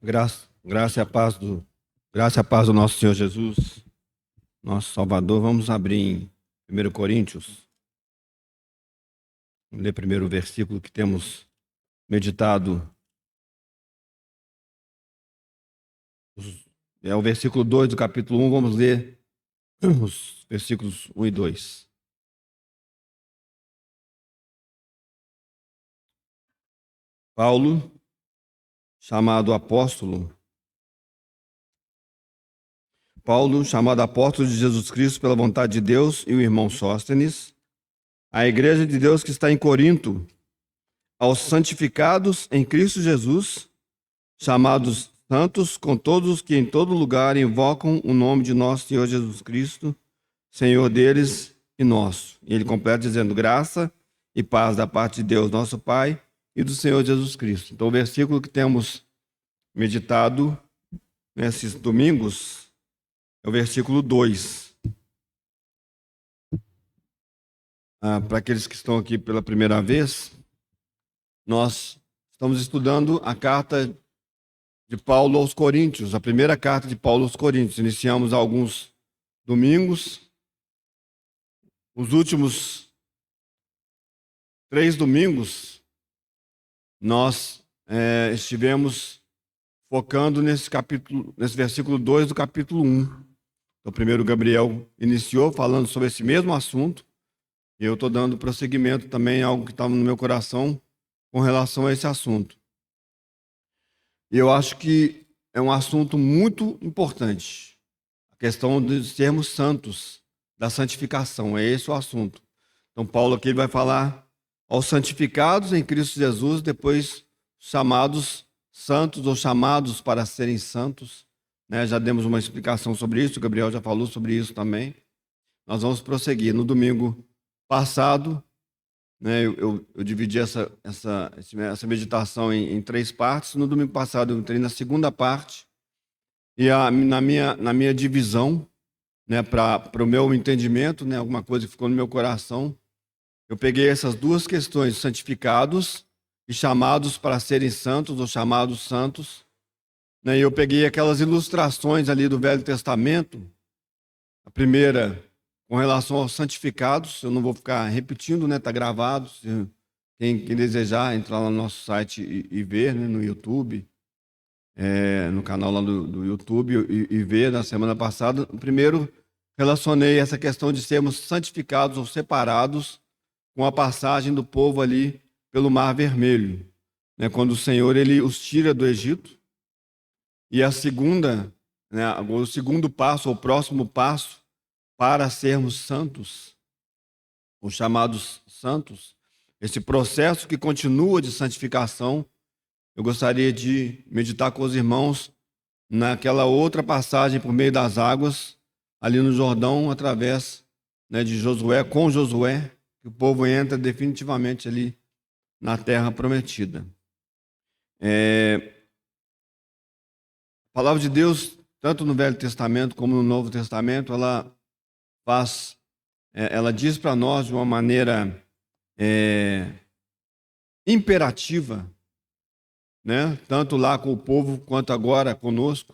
Graça e a paz do nosso Senhor Jesus, nosso Salvador. Vamos abrir em 1 Coríntios, ler primeiro o versículo que temos meditado. É o versículo 2 do capítulo 1. Vamos ler os versículos 1 e 2. Paulo, chamado apóstolo de Jesus Cristo pela vontade de Deus, e o irmão Sóstenes, a igreja de Deus que está em Corinto, aos santificados em Cristo Jesus, chamados santos, com todos os que em todo lugar invocam o nome de nosso Senhor Jesus Cristo, Senhor deles e nosso. E ele completa dizendo: graça e paz da parte de Deus, nosso Pai, e do Senhor Jesus Cristo. Então, o versículo que temos meditado nesses domingos é o versículo 2. Para aqueles que estão aqui pela primeira vez, nós estamos estudando a carta de Paulo aos Coríntios, a primeira carta de Paulo aos Coríntios. Iniciamos há alguns domingos. Os últimos 3 domingos, nós estivemos focando nesse versículo 2 do capítulo 1. Então, primeiro Gabriel iniciou falando sobre esse mesmo assunto, e eu estou dando prosseguimento também a algo que estava no meu coração com relação a esse assunto. E eu acho que é um assunto muito importante, a questão de sermos santos, da santificação, é esse o assunto. Então, Paulo aqui vai falar aos santificados em Cristo Jesus, depois chamados santos ou chamados para serem santos. Já demos uma explicação sobre isso, o Gabriel já falou sobre isso também. Nós vamos prosseguir. No domingo passado, eu dividi essa meditação em 3 partes. No domingo passado, eu entrei na segunda parte, e na minha divisão, para o meu entendimento, alguma coisa que ficou no meu coração, eu peguei essas duas questões, santificados e chamados para serem santos ou chamados santos, e eu peguei aquelas ilustrações ali do Velho Testamento, a primeira com relação aos santificados. Eu não vou ficar repetindo, está gravado, quem desejar entrar lá no nosso site e ver, no YouTube, no canal lá do YouTube, e ver. Na semana passada, primeiro relacionei essa questão de sermos santificados ou separados com a passagem do povo ali pelo Mar Vermelho, quando o Senhor ele os tira do Egito. E a segunda, o segundo passo, ou o próximo passo para sermos santos, os chamados santos, esse processo que continua de santificação, eu gostaria de meditar com os irmãos naquela outra passagem por meio das águas, ali no Jordão, através de Josué, com Josué, que o povo entra definitivamente ali na terra prometida. A palavra de Deus, tanto no Velho Testamento como no Novo Testamento, ela diz para nós de uma maneira imperativa, tanto lá com o povo quanto agora conosco,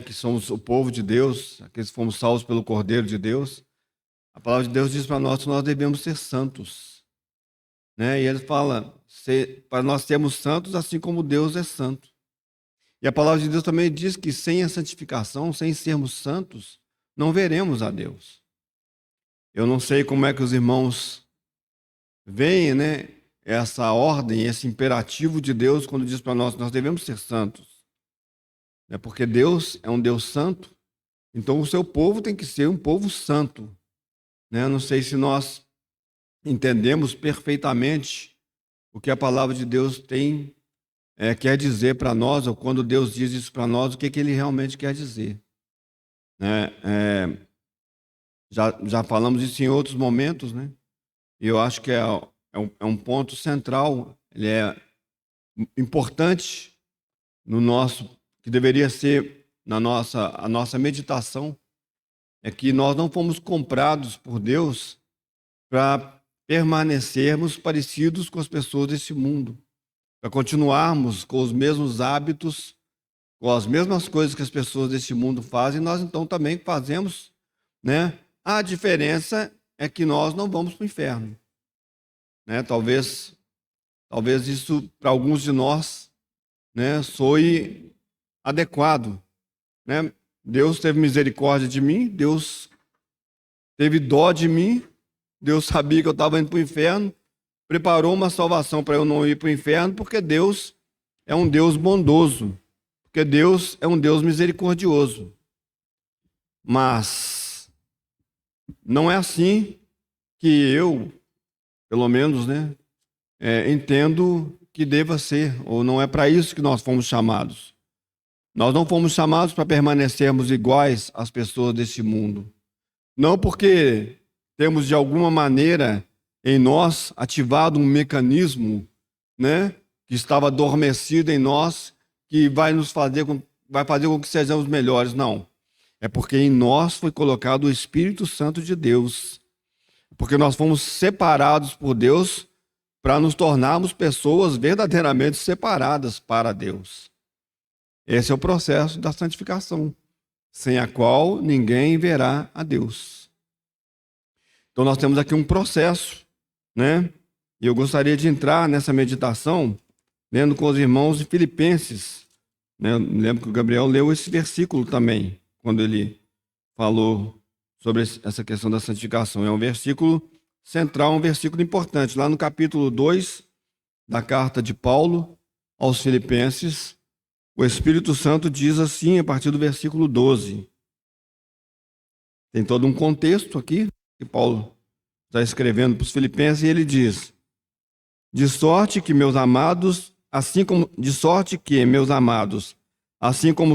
que somos o povo de Deus, aqueles que fomos salvos pelo Cordeiro de Deus. A palavra de Deus diz para nós que nós devemos ser santos, e ele fala para nós sermos santos assim como Deus é santo. E a palavra de Deus também diz que sem a santificação, sem sermos santos, não veremos a Deus. Eu não sei como é que os irmãos veem, essa ordem, esse imperativo de Deus quando diz para nós que nós devemos ser santos. Porque Deus é um Deus santo, então o seu povo tem que ser um povo santo. Não sei se nós entendemos perfeitamente o que a palavra de Deus quer dizer para nós, ou quando Deus diz isso para nós, o que ele realmente quer dizer. Já falamos isso em outros momentos, e eu acho que é um ponto central, ele é importante que deveria ser a nossa meditação, é que nós não fomos comprados por Deus para permanecermos parecidos com as pessoas desse mundo, para continuarmos com os mesmos hábitos, com as mesmas coisas que as pessoas deste mundo fazem, nós então também fazemos, né? A diferença é que nós não vamos para o inferno, né? Talvez isso para alguns de nós, né, soe adequado, né? Deus teve misericórdia de mim, Deus teve dó de mim, Deus sabia que eu estava indo para o inferno, preparou uma salvação para eu não ir para o inferno, porque Deus é um Deus bondoso, porque Deus é um Deus misericordioso. Mas não é assim que eu, pelo menos, né, entendo que deva ser, ou não é para isso que nós fomos chamados. Nós não fomos chamados para permanecermos iguais às pessoas deste mundo. Não porque temos de alguma maneira em nós ativado um mecanismo, né, que estava adormecido em nós, que vai fazer com que sejamos melhores, não. É porque em nós foi colocado o Espírito Santo de Deus. Porque nós fomos separados por Deus para nos tornarmos pessoas verdadeiramente separadas para Deus. Esse é o processo da santificação, sem a qual ninguém verá a Deus. Então nós temos aqui um processo, né? E eu gostaria de entrar nessa meditação lendo com os irmãos de Filipenses, né? Eu me lembro que o Gabriel leu esse versículo também, quando ele falou sobre essa questão da santificação. É um versículo central, um versículo importante. Lá no capítulo 2 da carta de Paulo aos Filipenses, o Espírito Santo diz assim, a partir do versículo 12. Tem todo um contexto aqui que Paulo está escrevendo para os Filipenses, e ele diz: de sorte que, meus amados, assim como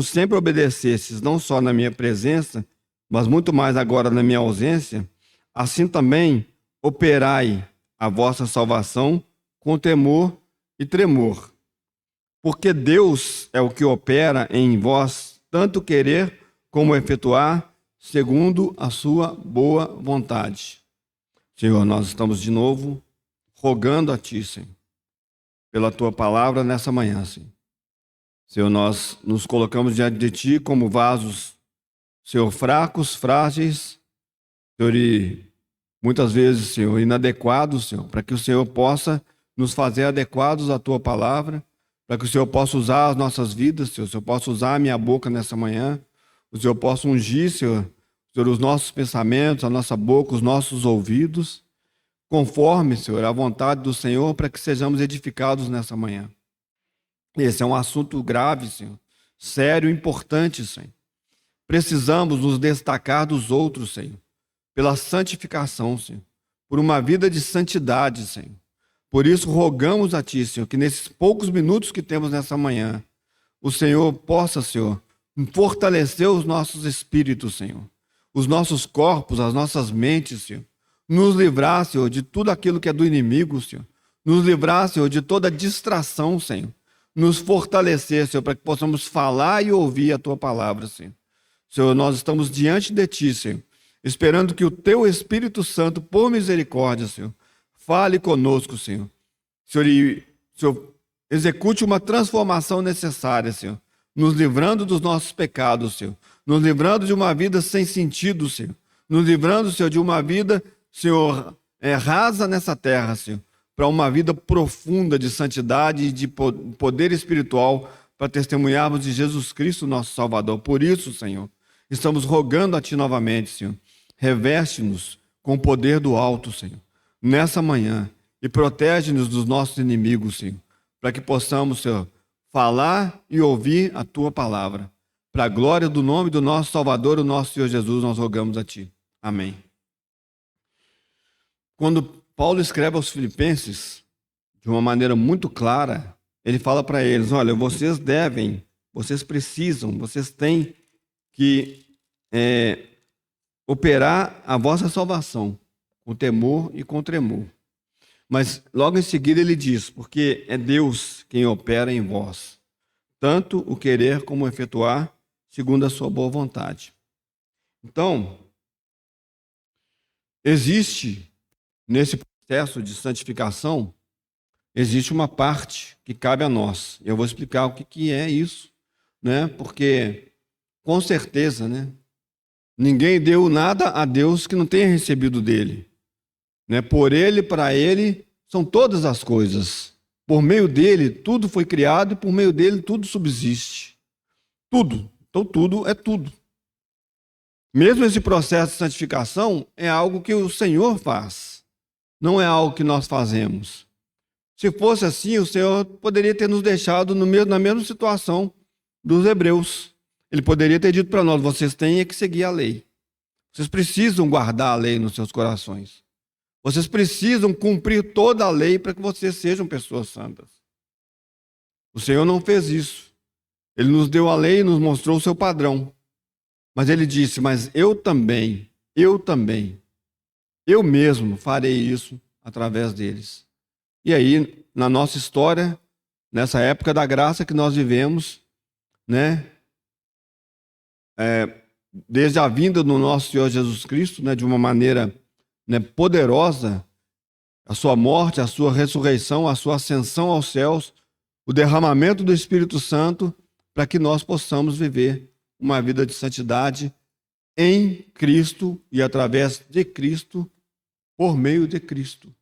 sempre obedecestes, não só na minha presença, mas muito mais agora na minha ausência, assim também operai a vossa salvação com temor e tremor. Porque Deus é o que opera em vós, tanto querer como efetuar, segundo a sua boa vontade. Senhor, nós estamos de novo rogando a Ti, Senhor, pela Tua palavra nessa manhã, Senhor. Senhor, nós nos colocamos diante de Ti como vasos, Senhor, fracos, frágeis, Senhor, e muitas vezes, Senhor, inadequados, Senhor, para que o Senhor possa nos fazer adequados à Tua palavra, para que o Senhor possa usar as nossas vidas, Senhor, o Senhor possa usar a minha boca nessa manhã, o Senhor possa ungir, Senhor, os nossos pensamentos, a nossa boca, os nossos ouvidos, conforme, Senhor, a vontade do Senhor, para que sejamos edificados nessa manhã. Esse é um assunto grave, Senhor, sério e importante, Senhor. Precisamos nos destacar dos outros, Senhor, pela santificação, Senhor, por uma vida de santidade, Senhor. Por isso, rogamos a Ti, Senhor, que nesses poucos minutos que temos nessa manhã, o Senhor possa, Senhor, fortalecer os nossos espíritos, Senhor, os nossos corpos, as nossas mentes, Senhor. Nos livrar, Senhor, de tudo aquilo que é do inimigo, Senhor. Nos livrar, Senhor, de toda distração, Senhor. Nos fortalecer, Senhor, para que possamos falar e ouvir a Tua palavra, Senhor. Senhor, nós estamos diante de Ti, Senhor, esperando que o Teu Espírito Santo, por misericórdia, Senhor, fale conosco, Senhor. Senhor, execute uma transformação necessária, Senhor, nos livrando dos nossos pecados, Senhor, nos livrando de uma vida sem sentido, Senhor, nos livrando, Senhor, de uma vida, Senhor, rasa nessa terra, Senhor, para uma vida profunda de santidade e de poder espiritual, para testemunharmos de Jesus Cristo, nosso Salvador. Por isso, Senhor, estamos rogando a Ti novamente, Senhor, reveste-nos com o poder do alto, Senhor, nessa manhã, e protege-nos dos nossos inimigos, Senhor, para que possamos, Senhor, falar e ouvir a Tua palavra. Para a glória do nome do nosso Salvador, o nosso Senhor Jesus, nós rogamos a Ti. Amém. Quando Paulo escreve aos Filipenses, de uma maneira muito clara, ele fala para eles: olha, vocês precisam, vocês têm que operar a vossa salvação com temor e com tremor. Mas logo em seguida ele diz: porque é Deus quem opera em vós, tanto o querer como o efetuar, segundo a sua boa vontade. Então, existe nesse processo de santificação, existe uma parte que cabe a nós. Eu vou explicar o que é isso, né? Porque, com certeza, né? Ninguém deu nada a Deus que não tenha recebido dele, né? Por ele, para ele, são todas as coisas. Por meio dele, tudo foi criado e por meio dele, tudo subsiste. Tudo. Então, tudo é tudo. Mesmo esse processo de santificação é algo que o Senhor faz, não é algo que nós fazemos. Se fosse assim, o Senhor poderia ter nos deixado na mesma situação dos hebreus. Ele poderia ter dito para nós: vocês têm que seguir a lei. Vocês precisam guardar a lei nos seus corações. Vocês precisam cumprir toda a lei para que vocês sejam pessoas santas. O Senhor não fez isso. Ele nos deu a lei e nos mostrou o seu padrão. Mas ele disse: mas eu mesmo farei isso através deles. E aí, na nossa história, nessa época da graça que nós vivemos, né? Desde a vinda do nosso Senhor Jesus Cristo, né, de uma maneira, né, poderosa, a sua morte, a sua ressurreição, a sua ascensão aos céus, o derramamento do Espírito Santo, para que nós possamos viver uma vida de santidade em Cristo e através de Cristo, por meio de Cristo.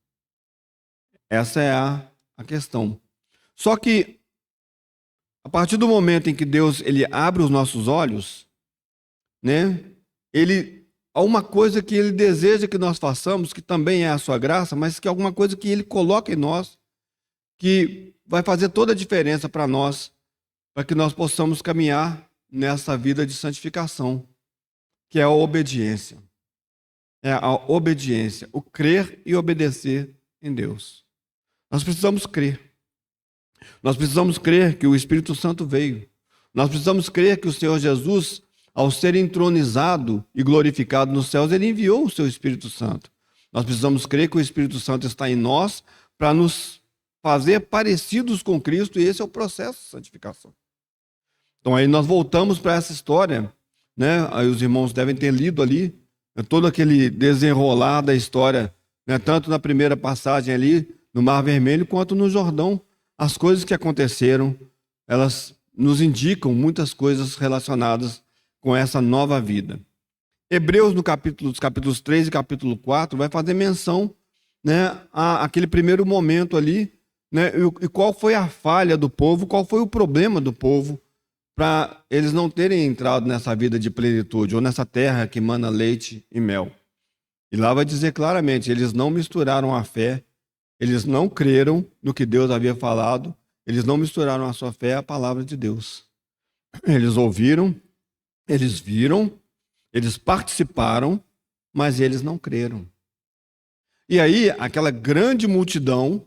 Essa é a questão. Só que, a partir do momento em que Deus ele abre os nossos olhos, né, há uma coisa que ele deseja que nós façamos, que também é a sua graça, mas que é alguma coisa que ele coloca em nós, que vai fazer toda a diferença para nós, para que nós possamos caminhar nessa vida de santificação, que é a obediência. É a obediência, o crer e obedecer em Deus. Nós precisamos crer. Nós precisamos crer que o Espírito Santo veio. Nós precisamos crer que o Senhor Jesus, ao ser entronizado e glorificado nos céus, ele enviou o seu Espírito Santo. Nós precisamos crer que o Espírito Santo está em nós para nos fazer parecidos com Cristo, e esse é o processo de santificação. Então aí nós voltamos para essa história, né? Aí os irmãos devem ter lido ali, né, todo aquele desenrolar da história, né, tanto na primeira passagem ali, no Mar Vermelho, quanto no Jordão. As coisas que aconteceram, elas nos indicam muitas coisas relacionadas com essa nova vida. Hebreus, no capítulos 3 e capítulo 4, vai fazer menção, né, àquele primeiro momento ali, né, e qual foi a falha do povo, qual foi o problema do povo, para eles não terem entrado nessa vida de plenitude, ou nessa terra que mana leite e mel. E lá vai dizer claramente: eles não misturaram a fé, eles não creram no que Deus havia falado, eles não misturaram a sua fé à palavra de Deus. Eles ouviram, eles viram, eles participaram, mas eles não creram. E aí, aquela grande multidão,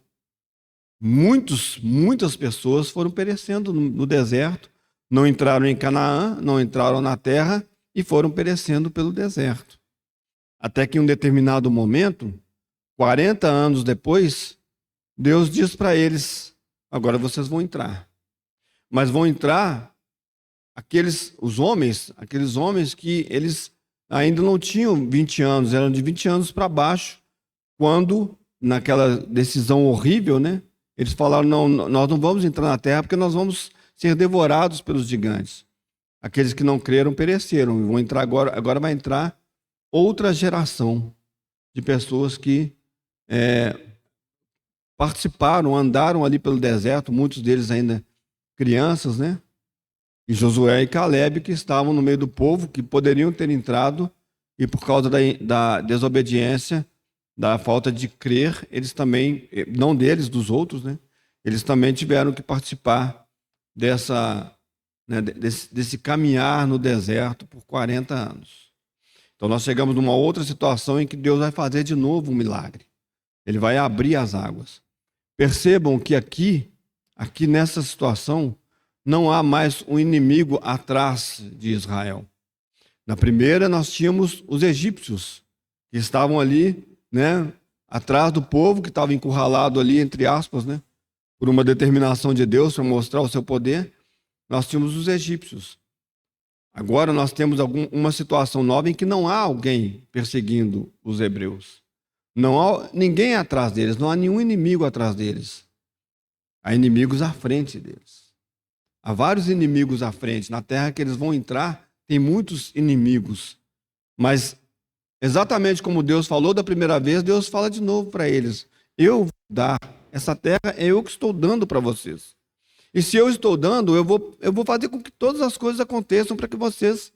muitas pessoas foram perecendo no deserto, não entraram em Canaã, não entraram na terra e foram perecendo pelo deserto. Até que em um determinado momento, 40 anos depois, Deus diz para eles: agora vocês vão entrar. Mas vão entrar aqueles homens que eles ainda não tinham 20 anos, eram de 20 anos para baixo, quando, naquela decisão horrível, né, eles falaram: não, nós não vamos entrar na terra porque nós vamos ser devorados pelos gigantes. Aqueles que não creram pereceram, e vão entrar agora vai entrar outra geração de pessoas que participaram, andaram ali pelo deserto, muitos deles ainda crianças, né? E Josué e Caleb, que estavam no meio do povo, que poderiam ter entrado, e por causa da desobediência, da falta de crer, eles também, não deles, dos outros, né? Eles também tiveram que participar desse caminhar no deserto por 40 anos. Então nós chegamos numa outra situação em que Deus vai fazer de novo um milagre. Ele vai abrir as águas. Percebam que aqui nessa situação, não há mais um inimigo atrás de Israel. Na primeira, nós tínhamos os egípcios, que estavam ali, né, atrás do povo, que estava encurralado ali, entre aspas, né, por uma determinação de Deus para mostrar o seu poder. Nós tínhamos os egípcios. Agora nós temos uma situação nova em que não há alguém perseguindo os hebreus. Não há ninguém atrás deles, não há nenhum inimigo atrás deles. Há inimigos à frente deles. há vários inimigos à frente. Na terra que eles vão entrar, tem muitos inimigos. Mas, exatamente como Deus falou da primeira vez, Deus fala de novo para eles. Eu vou dar. Essa terra é eu que estou dando para vocês. E se eu estou dando, eu vou fazer com que todas as coisas aconteçam para que vocês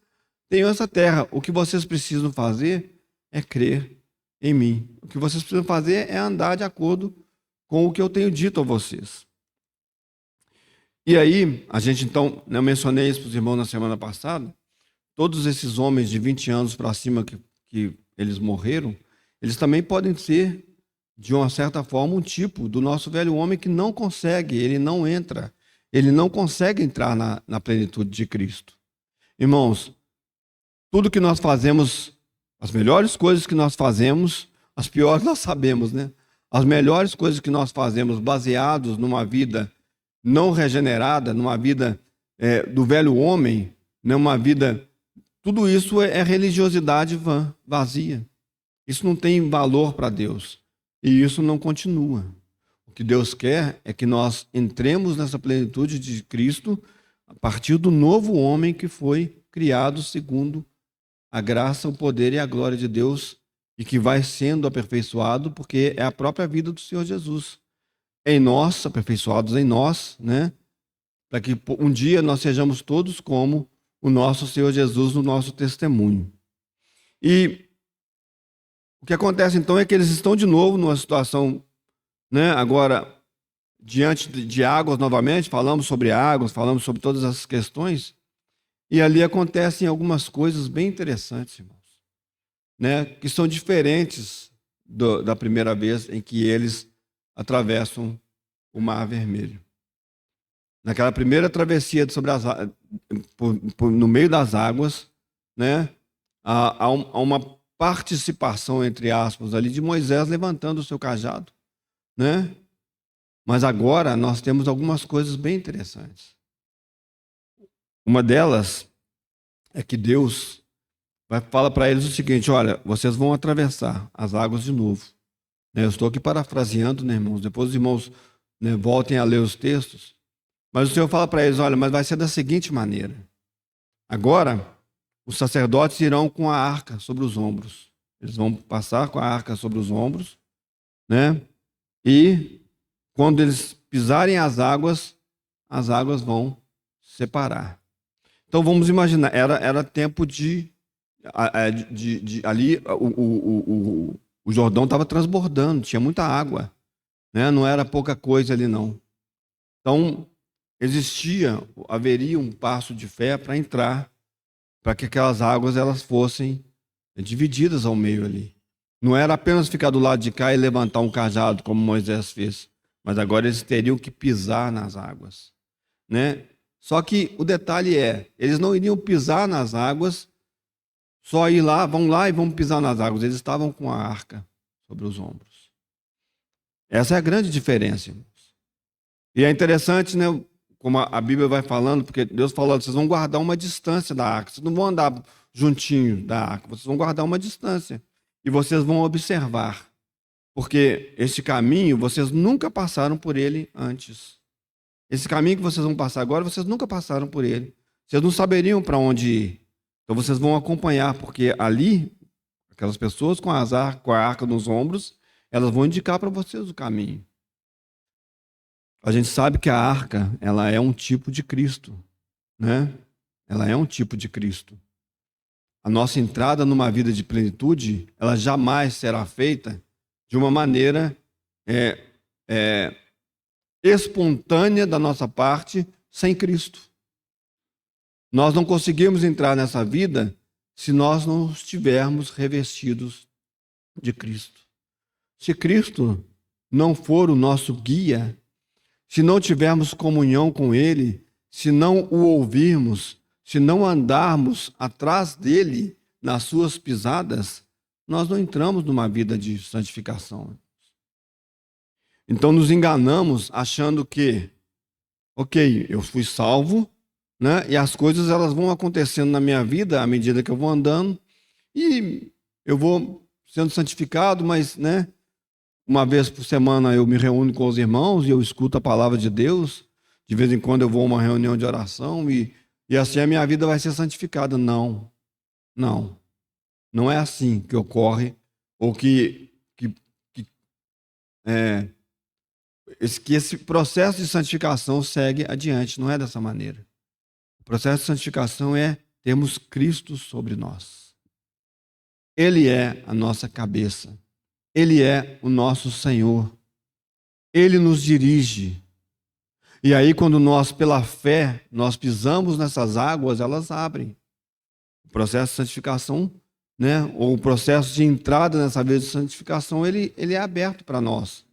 tenham essa terra. O que vocês precisam fazer é crer em mim. O que vocês precisam fazer é andar de acordo com o que eu tenho dito a vocês. E aí, a gente então, eu mencionei isso para os irmãos na semana passada, todos esses homens de 20 anos para cima que eles morreram, eles também podem ser, de uma certa forma, um tipo do nosso velho homem que não consegue, ele não consegue entrar na plenitude de Cristo. Irmãos, tudo que nós fazemos, as melhores coisas que nós fazemos, as piores nós sabemos, né? As melhores coisas que nós fazemos baseados numa vida não regenerada, numa vida do velho homem, numa vida... Tudo isso é religiosidade vazia. Isso não tem valor para Deus. E isso não continua. O que Deus quer é que nós entremos nessa plenitude de Cristo a partir do novo homem que foi criado segundo a graça, o poder e a glória de Deus e que vai sendo aperfeiçoado porque é a própria vida do Senhor Jesus. Em nós, aperfeiçoados em nós, né? Para que um dia nós sejamos todos como o nosso Senhor Jesus no nosso testemunho. E o que acontece então é que eles estão de novo numa situação, né, agora, diante de águas novamente, falamos sobre águas, falamos sobre todas essas questões, e ali acontecem algumas coisas bem interessantes, irmãos, né, que são diferentes da primeira vez em que eles atravessam o Mar Vermelho. Naquela primeira travessia sobre no meio das águas, né, há uma participação, entre aspas, ali de Moisés levantando o seu cajado, né? Mas agora nós temos algumas coisas bem interessantes. Uma delas é que Deus fala para eles o seguinte: olha, vocês vão atravessar as águas de novo. Eu estou aqui parafraseando, né, irmãos? Depois os irmãos, né, voltem a ler os textos. Mas o Senhor fala para eles: olha, mas vai ser da seguinte maneira. Agora, os sacerdotes irão com a arca sobre os ombros. Eles vão passar com a arca sobre os ombros, né? E quando eles pisarem as águas vão separar. Então vamos imaginar, era tempo ali o Jordão estava transbordando, tinha muita água, né? Não era pouca coisa ali não. Então haveria um passo de fé para entrar, para que aquelas águas elas fossem divididas ao meio ali. Não era apenas ficar do lado de cá e levantar um cajado, como Moisés fez, mas agora eles teriam que pisar nas águas, né? Só que o detalhe eles não iriam pisar nas águas, só ir lá, vão lá e vão pisar nas águas. Eles estavam com a arca sobre os ombros. Essa é a grande diferença, irmãos. E é interessante, né? Como a Bíblia vai falando, porque Deus falou: vocês vão guardar uma distância da arca, vocês não vão andar juntinho da arca, vocês vão guardar uma distância e vocês vão observar, porque este caminho vocês nunca passaram por ele antes. Esse caminho que vocês vão passar agora, vocês nunca passaram por ele. Vocês não saberiam para onde ir. Então vocês vão acompanhar, porque ali, aquelas pessoas com a arca nos ombros, elas vão indicar para vocês o caminho. A gente sabe que a arca, ela é um tipo de Cristo, né? Ela é um tipo de Cristo. A nossa entrada numa vida de plenitude, ela jamais será feita de uma maneira espontânea da nossa parte, sem Cristo. Nós não conseguimos entrar nessa vida se nós não estivermos revestidos de Cristo. Se Cristo não for o nosso guia, se não tivermos comunhão com Ele, se não o ouvirmos, se não andarmos atrás dele nas suas pisadas, nós não entramos numa vida de santificação. Então nos enganamos achando que, ok, eu fui salvo, né? E as coisas elas vão acontecendo na minha vida à medida que eu vou andando e eu vou sendo santificado, mas, né? Uma vez por semana eu me reúno com os irmãos e eu escuto a palavra de Deus. de vez em quando eu vou a uma reunião de oração e assim a minha vida vai ser santificada. Não, não. Não é assim que ocorre, ou é, que esse processo de santificação segue adiante. Não é dessa maneira. O processo de santificação é termos Cristo sobre nós. Ele é a nossa cabeça. Ele é o nosso Senhor. Ele nos dirige. E aí, quando nós, pela fé, nós pisamos nessas águas, elas abrem. O processo de santificação, né, ou o processo de entrada nessa vida de santificação, ele é aberto para nós,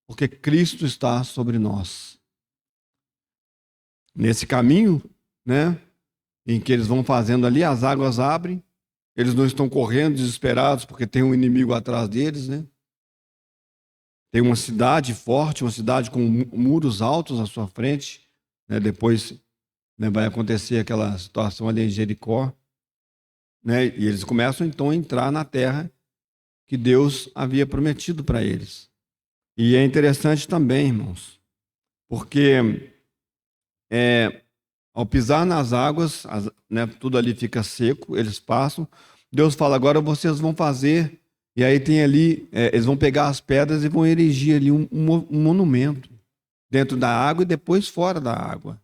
porque Cristo está sobre nós. Nesse caminho, né, em que eles vão fazendo ali, as águas abrem, eles não estão correndo desesperados porque tem um inimigo atrás deles, né? Tem uma cidade forte, uma cidade com muros altos à sua frente, né? Depois, né, vai acontecer aquela situação ali em Jericó, né? E eles começam então a entrar na terra que Deus havia prometido para eles. E é interessante também, irmãos, porque ao pisar nas águas, né, tudo ali fica seco, eles passam. Deus fala, agora vocês vão fazer. E aí tem ali, eles vão pegar as pedras e vão erigir ali um monumento dentro da água e depois fora da água.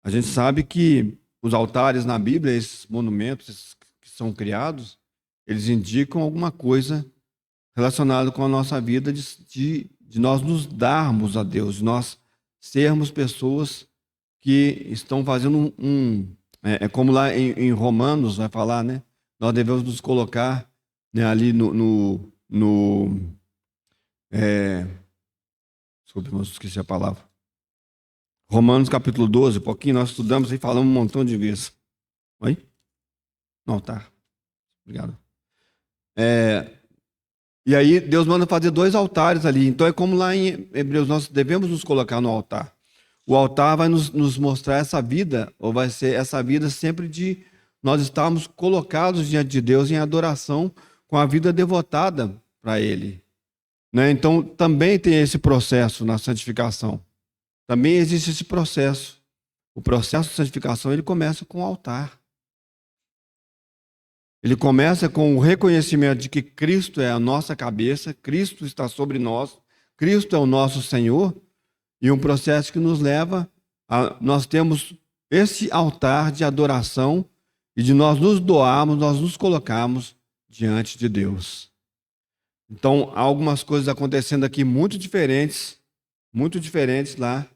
A gente sabe que os altares na Bíblia, esses monumentos que são criados, eles indicam alguma coisa relacionada com a nossa vida de nós nos darmos a Deus, de nós sermos pessoas que estão fazendo como lá em Romanos vai falar, né? Nós devemos nos colocar, né, ali desculpe, eu esqueci a palavra. Romanos capítulo 12, pouquinho nós estudamos e falamos um montão de vezes. Oi? Não, tá. Obrigado. E aí Deus manda fazer 2 altares ali. Então é como lá em Hebreus, nós devemos nos colocar no altar. O altar vai nos mostrar essa vida, ou vai ser essa vida sempre de nós estarmos colocados diante de Deus em adoração, com a vida devotada para Ele. Né? Então também tem esse processo na santificação. Também existe esse processo. O processo de santificação ele começa com o altar. Ele começa com o reconhecimento de que Cristo é a nossa cabeça, Cristo está sobre nós, Cristo é o nosso Senhor, e um processo que nos leva a nós temos esse altar de adoração e de nós nos doarmos, nós nos colocarmos diante de Deus. Então, há algumas coisas acontecendo aqui muito diferentes lá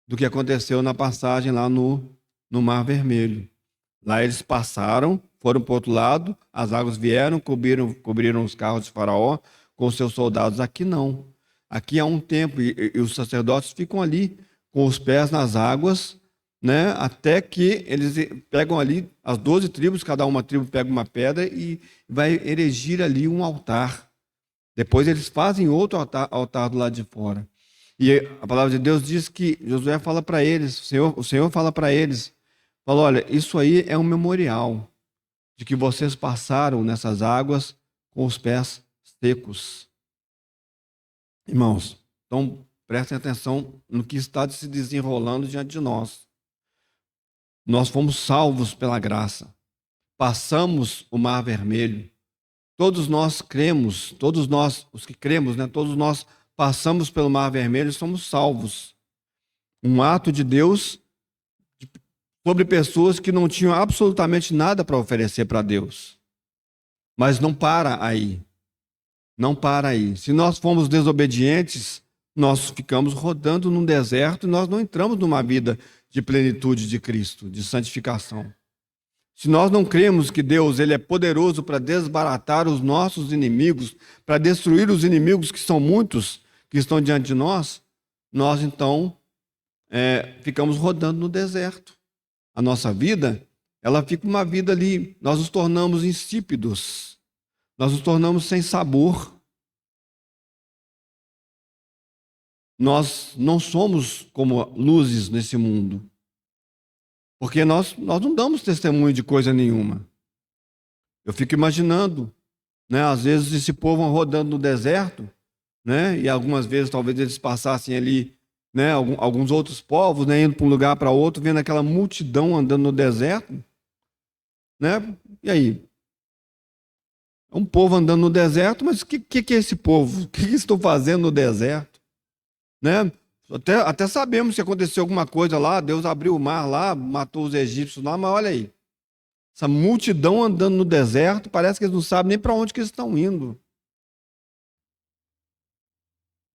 do que aconteceu na passagem lá no Mar Vermelho. Lá eles passaram, foram para o outro lado, as águas vieram, cobriram os carros de Faraó com os seus soldados. Aqui não. Aqui há um tempo e os sacerdotes ficam ali com os pés nas águas, né, até que eles pegam ali as 12 tribos, cada uma tribo pega uma pedra e vai erigir ali um altar. Depois eles fazem outro altar do lado de fora. E a palavra de Deus diz que Josué fala para eles, o Senhor fala para eles, fala, olha, isso aí é um memorial de que vocês passaram nessas águas com os pés secos. Irmãos, então prestem atenção no que está se desenrolando diante de nós. Nós fomos salvos pela graça. Passamos o Mar Vermelho. Todos nós cremos, todos nós, os que cremos, né, todos nós passamos pelo Mar Vermelho e somos salvos. Um ato de Deus sobre pessoas que não tinham absolutamente nada para oferecer para Deus. Mas não para aí. Não para aí. Se nós formos desobedientes, nós ficamos rodando num deserto e nós não entramos numa vida de plenitude de Cristo, de santificação. Se nós não cremos que Deus ele é poderoso para desbaratar os nossos inimigos, para destruir os inimigos que são muitos, que estão diante de nós, nós então ficamos rodando no deserto. A nossa vida, ela fica uma vida ali, nós nos tornamos insípidos, nós nos tornamos sem sabor. Nós não somos como luzes nesse mundo. Porque nós não damos testemunho de coisa nenhuma. Eu fico imaginando, né, às vezes esse povo rodando no deserto, né, e algumas vezes talvez eles passassem ali né, alguns outros povos, né, indo para um lugar para outro, vendo aquela multidão andando no deserto, né? E aí? É um povo andando no deserto, mas o que é esse povo? O que eles estão fazendo no deserto? Né? Até sabemos se aconteceu alguma coisa lá, Deus abriu o mar lá, matou os egípcios lá, mas olha aí, essa multidão andando no deserto, parece que eles não sabem nem para onde que eles estão indo.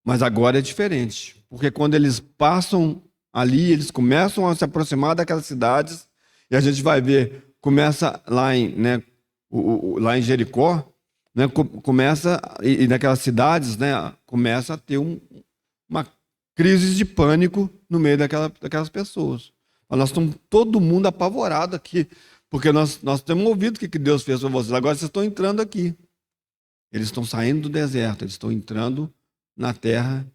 Mas agora é diferente, porque quando eles passam ali, eles começam a se aproximar daquelas cidades, e a gente vai ver, começa lá em, né, lá em Jericó, né, começa, e naquelas cidades, né, começa a ter uma crise de pânico no meio daquelas pessoas. Nós estamos todo mundo apavorado aqui, porque nós temos ouvido o que Deus fez para vocês, agora vocês estão entrando aqui. Eles estão saindo do deserto, eles estão entrando na terra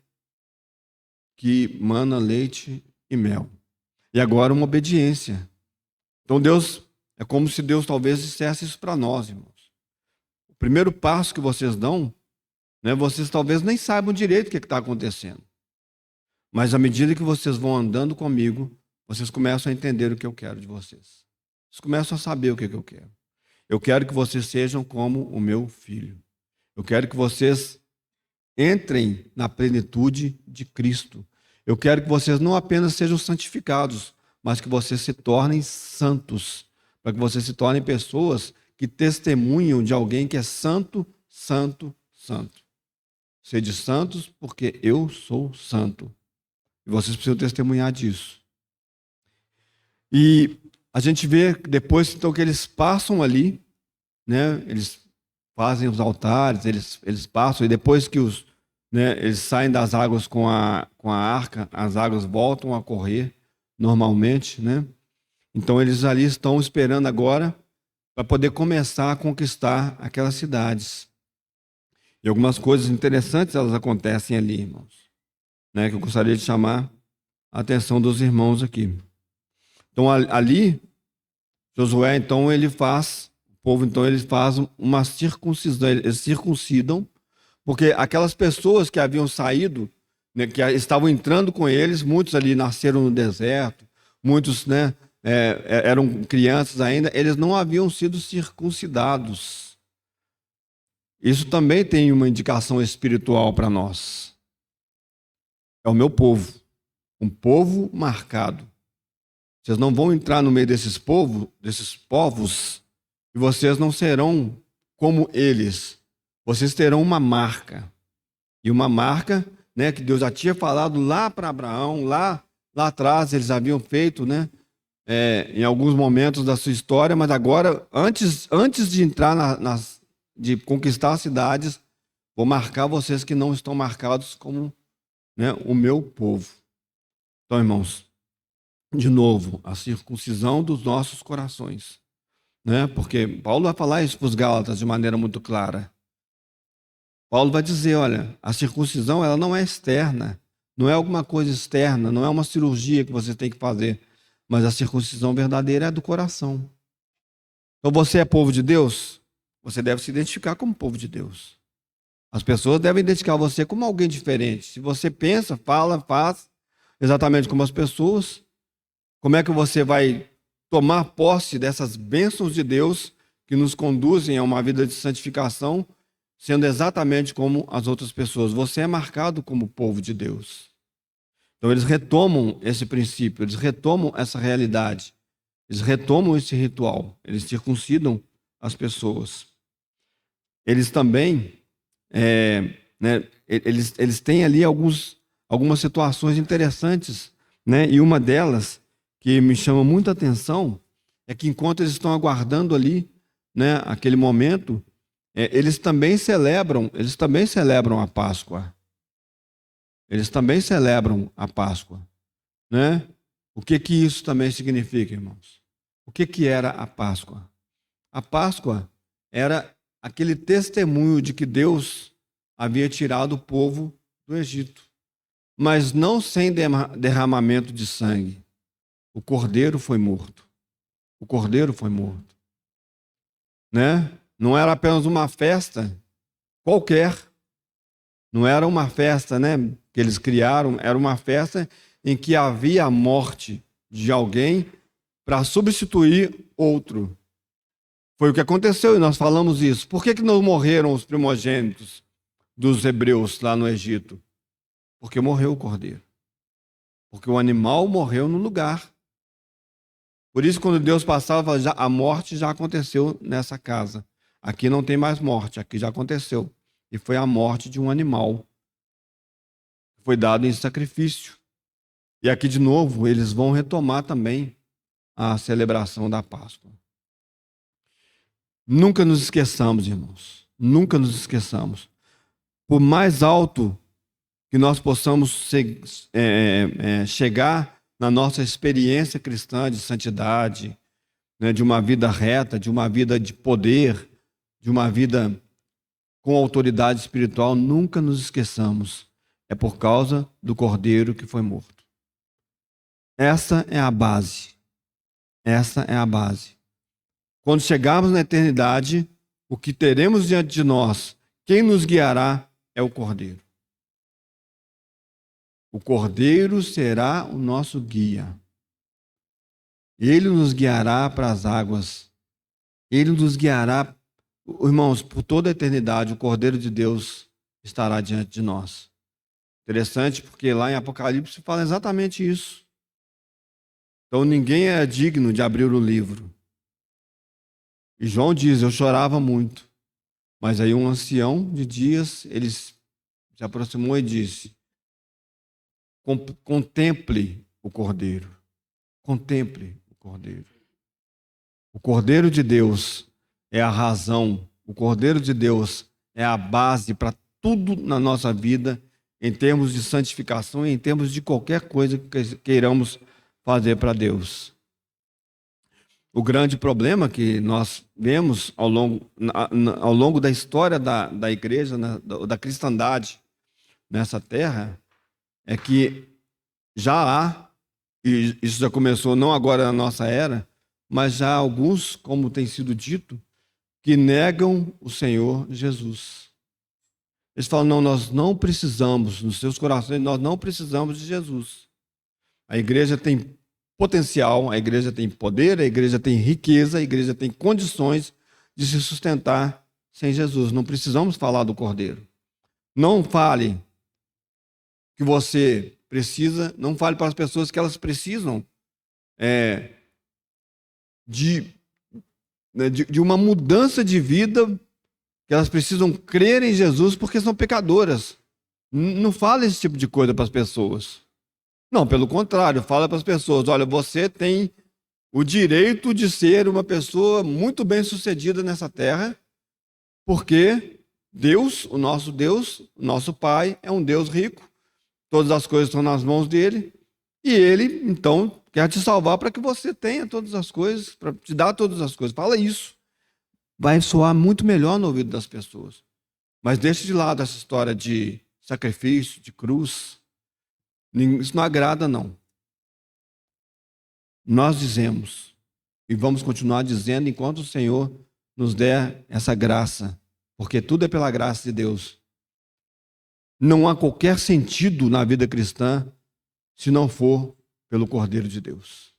que mana leite e mel. E agora uma obediência. Então Deus, é como se Deus talvez dissesse isso para nós, irmãos. O primeiro passo que vocês dão, né, vocês talvez nem saibam direito o que está acontecendo. Mas à medida que vocês vão andando comigo, vocês começam a entender o que eu quero de vocês. Vocês começam a saber o que eu quero. Eu quero que vocês sejam como o meu filho. Eu quero que vocês entrem na plenitude de Cristo. Eu quero que vocês não apenas sejam santificados, mas que vocês se tornem santos, para que vocês se tornem pessoas que testemunham de alguém que é santo, santo, santo. Sede santos, porque eu sou santo. E vocês precisam testemunhar disso. E a gente vê depois então que eles passam ali, né? Eles fazem os altares, eles passam, e depois que eles saem das águas com a arca, as águas voltam a correr normalmente, né? Então eles ali estão esperando agora para poder começar a conquistar aquelas cidades. E algumas coisas interessantes elas acontecem ali, irmãos, né? Que eu gostaria de chamar a atenção dos irmãos aqui. Então ali Josué então o povo então ele faz uma circuncisão, eles circuncidam, porque aquelas pessoas que haviam saído, né, que estavam entrando com eles, muitos ali nasceram no deserto, muitos, né, eram crianças ainda, eles não haviam sido circuncidados. Isso também tem uma indicação espiritual para nós. É o meu povo, um povo marcado. Vocês não vão entrar no meio desses povos, e vocês não serão como eles. Vocês terão uma marca. E uma marca, né, que Deus já tinha falado lá para Abraão, lá atrás eles haviam feito, né, em alguns momentos da sua história, mas agora, antes de entrar de conquistar as cidades, vou marcar vocês que não estão marcados como, né, o meu povo. Então, irmãos, de novo, a circuncisão dos nossos corações, né? Porque Paulo vai falar isso para os Gálatas de maneira muito clara. Paulo vai dizer, olha, a circuncisão ela não é externa, não é alguma coisa externa, não é uma cirurgia que você tem que fazer, mas a circuncisão verdadeira é do coração. Então você é povo de Deus, você deve se identificar como povo de Deus. As pessoas devem identificar você como alguém diferente. Se você pensa, fala, faz exatamente como as pessoas, como é que você vai tomar posse dessas bênçãos de Deus que nos conduzem a uma vida de santificação, sendo exatamente como as outras pessoas? Você é marcado como povo de Deus. Então eles retomam esse princípio, eles retomam essa realidade, eles retomam esse ritual, eles circuncidam as pessoas. Eles também, né, eles têm ali algumas situações interessantes, né, e uma delas que me chama muita atenção é que enquanto eles estão aguardando ali, né, aquele momento, eles também celebram a Páscoa. Eles também celebram a Páscoa, né? O que isso também significa, irmãos? O que era a Páscoa? A Páscoa era aquele testemunho de que Deus havia tirado o povo do Egito, mas não sem derramamento de sangue. O cordeiro foi morto. O cordeiro foi morto, né? Não era apenas uma festa qualquer, Não era uma festa, né, que eles criaram, era uma festa em que havia a morte de alguém para substituir outro. Foi o que aconteceu e nós falamos isso. Por que não morreram os primogênitos dos hebreus lá no Egito? Porque morreu o cordeiro. Porque o animal morreu no lugar. Por isso, quando Deus passava, a morte já aconteceu nessa casa. Aqui não tem mais morte, aqui já aconteceu. E foi a morte de um animal. Foi dado em sacrifício. E aqui, de novo, eles vão retomar também a celebração da Páscoa. Nunca nos esqueçamos, irmãos. Nunca nos esqueçamos. Por mais alto que nós possamos chegar na nossa experiência cristã de santidade, né, de uma vida reta, de uma vida de poder, de uma vida com autoridade espiritual, nunca nos esqueçamos. É por causa do Cordeiro que foi morto. Essa é a base. Essa é a base. Quando chegarmos na eternidade, o que teremos diante de nós, quem nos guiará é o Cordeiro. O Cordeiro será o nosso guia. Ele nos guiará para as águas. Ele nos guiará, irmãos, por toda a eternidade. O Cordeiro de Deus estará diante de nós. Interessante, porque lá em Apocalipse fala exatamente isso. Então ninguém é digno de abrir o livro. E João diz: eu chorava muito. Mas aí um ancião de dias, ele se aproximou e disse: contemple o Cordeiro. Contemple o Cordeiro. O Cordeiro de Deus é a razão. O Cordeiro de Deus é a base para tudo na nossa vida, em termos de santificação e em termos de qualquer coisa que queiramos fazer para Deus. O grande problema que nós vemos ao longo da história da igreja, da cristandade nessa terra, é que já há, e isso já começou não agora na nossa era, mas já há alguns, como tem sido dito, que negam o Senhor Jesus. Eles falam: não, nós não precisamos, nos seus corações, nós não precisamos de Jesus. A igreja tem potencial, a igreja tem poder, a igreja tem riqueza, a igreja tem condições de se sustentar sem Jesus. Não precisamos falar do Cordeiro. Não fale que você precisa, não fale para as pessoas que elas precisam de uma mudança de vida, que elas precisam crer em Jesus porque são pecadoras. Não fale esse tipo de coisa para as pessoas. Não, pelo contrário, fala para as pessoas: olha, você tem o direito de ser uma pessoa muito bem-sucedida nessa terra, porque Deus, o nosso Pai, é um Deus rico, todas as coisas estão nas mãos dele, e ele, então, quer te salvar para que você tenha todas as coisas, para te dar todas as coisas. Fala isso. Vai soar muito melhor no ouvido das pessoas. Mas deixe de lado essa história de sacrifício, de cruz. Isso não agrada, não. Nós dizemos, e vamos continuar dizendo enquanto o Senhor nos der essa graça, porque tudo é pela graça de Deus. Não há qualquer sentido na vida cristã se não for pelo Cordeiro de Deus,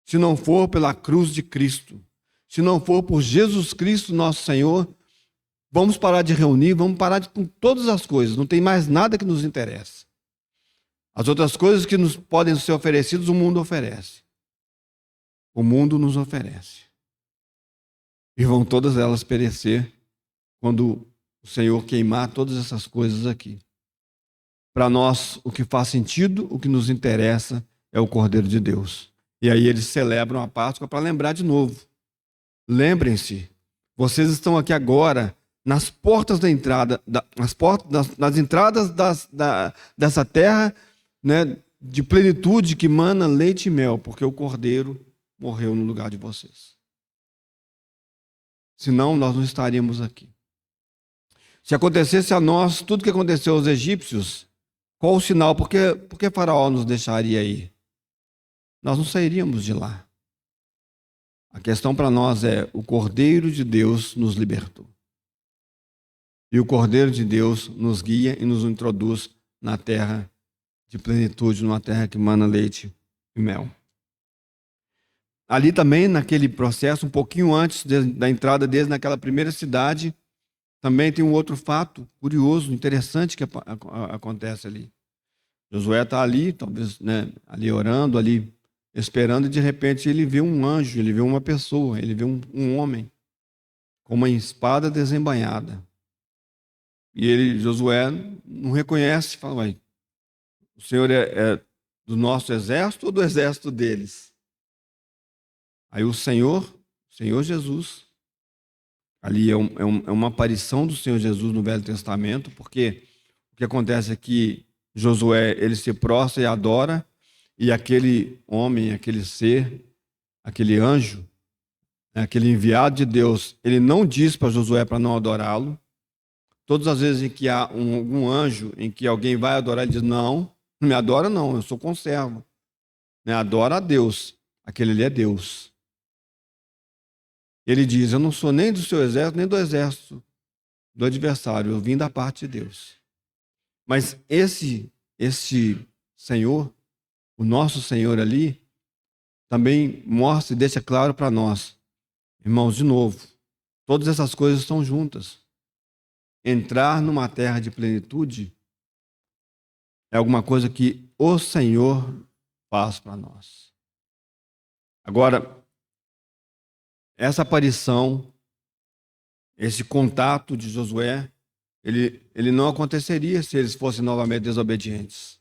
se não for pela cruz de Cristo, se não for por Jesus Cristo, nosso Senhor. Vamos parar de reunir, vamos parar com todas as coisas, não tem mais nada que nos interessa. As outras coisas que nos podem ser oferecidas, o mundo oferece. O mundo nos oferece. E vão todas elas perecer quando o Senhor queimar todas essas coisas aqui. Para nós, o que faz sentido, o que nos interessa é o Cordeiro de Deus. E aí eles celebram a Páscoa para lembrar de novo. Lembrem-se, vocês estão aqui agora nas portas da entrada, nas entradas dessa terra, né, de plenitude que mana leite e mel, porque o Cordeiro morreu no lugar de vocês. Senão, nós não estaríamos aqui. Se acontecesse a nós tudo o que aconteceu aos egípcios, qual o sinal? Por que Faraó nos deixaria ir? Nós não sairíamos de lá. A questão para nós é: o Cordeiro de Deus nos libertou. E o Cordeiro de Deus nos guia e nos introduz na terra de plenitude, numa terra que mana leite e mel. Ali também, naquele processo, um pouquinho antes da entrada deles naquela primeira cidade, também tem um outro fato curioso, interessante que acontece ali. Josué está ali, talvez, né, ali orando, ali esperando, e de repente ele vê um anjo, ele vê uma pessoa, ele vê um homem com uma espada desembainhada. E ele, Josué, não reconhece, fala, uai, o Senhor é do nosso exército ou do exército deles? Aí o Senhor Jesus, ali é uma aparição do Senhor Jesus no Velho Testamento, porque o que acontece é que Josué, ele se prostra e adora, e aquele homem, aquele ser, aquele anjo, aquele enviado de Deus, ele não diz para Josué para não adorá-lo. Todas as vezes em que há algum anjo, em que alguém vai adorar, ele diz, não me adora não, eu sou conservo. Adora a Deus, aquele ali é Deus. Ele diz, eu não sou nem do seu exército, nem do exército do adversário, eu vim da parte de Deus. Mas esse Senhor, o nosso Senhor ali, também mostra e deixa claro para nós, irmãos, de novo, todas essas coisas estão juntas. Entrar numa terra de plenitude é alguma coisa que o Senhor faz para nós. Agora, essa aparição, esse contato de Josué, ele não aconteceria se eles fossem novamente desobedientes.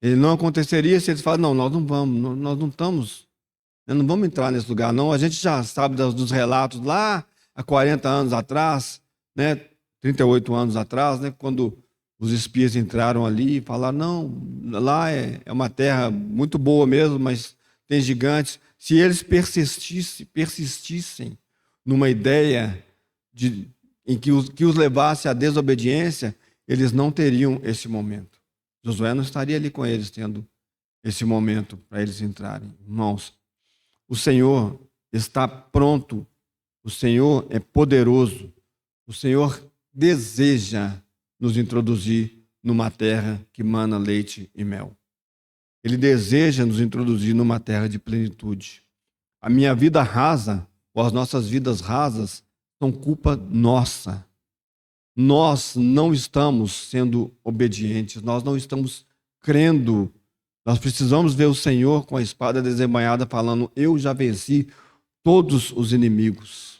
Ele não aconteceria se eles falassem, não, nós não vamos, nós não estamos, não vamos entrar nesse lugar, não. A gente já sabe dos relatos lá há 40 anos atrás, 38 anos atrás, quando os espias entraram ali e falaram, não, lá é uma terra muito boa mesmo, mas tem gigantes. Se eles persistissem numa ideia em que os levasse à desobediência, eles não teriam esse momento. Josué não estaria ali com eles, tendo esse momento para eles entrarem. Irmãos, o Senhor está pronto, o Senhor é poderoso, o Senhor deseja nos introduzir numa terra que mana leite e mel. Ele deseja nos introduzir numa terra de plenitude. A minha vida rasa, ou as nossas vidas rasas, são culpa nossa. Nós não estamos sendo obedientes, nós não estamos crendo. Nós precisamos ver o Senhor com a espada desembainhada falando, eu já venci todos os inimigos.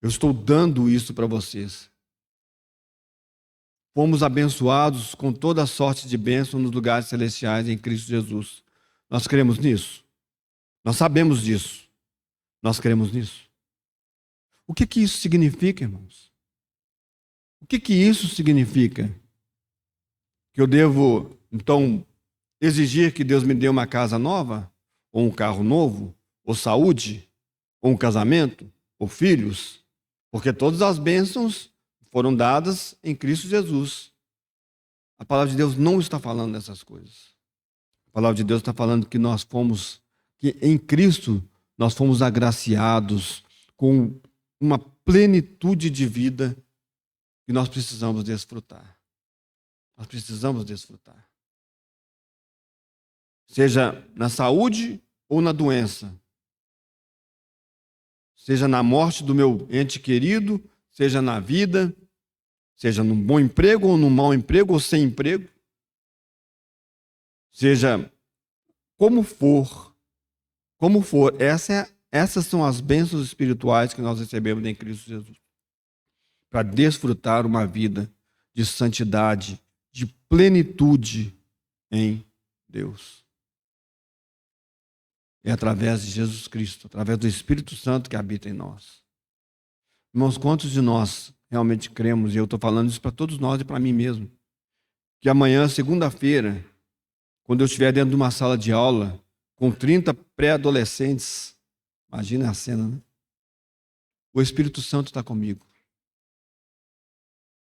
Eu estou dando isso para vocês. Fomos abençoados com toda a sorte de bênção nos lugares celestiais em Cristo Jesus. Nós cremos nisso? Nós sabemos disso. Nós cremos nisso. O que isso significa, irmãos? O que isso significa? Que eu devo, então, exigir que Deus me dê uma casa nova? Ou um carro novo? Ou saúde? Ou um casamento? Ou filhos? Porque todas as bênçãos foram dadas em Cristo Jesus. A palavra de Deus não está falando dessas coisas. A palavra de Deus está falando que que em Cristo nós fomos agraciados com uma plenitude de vida que nós precisamos desfrutar. Nós precisamos desfrutar. Seja na saúde ou na doença. Seja na morte do meu ente querido, seja na vida, seja num bom emprego ou num mau emprego ou sem emprego, seja como for, essas são as bênçãos espirituais que nós recebemos em Cristo Jesus, para desfrutar uma vida de santidade, de plenitude em Deus. É através de Jesus Cristo, através do Espírito Santo que habita em nós. Irmãos, quantos de nós realmente cremos, e eu estou falando isso para todos nós e para mim mesmo, que amanhã, segunda-feira, quando eu estiver dentro de uma sala de aula com 30 pré-adolescentes, imagina a cena, né? O Espírito Santo está comigo.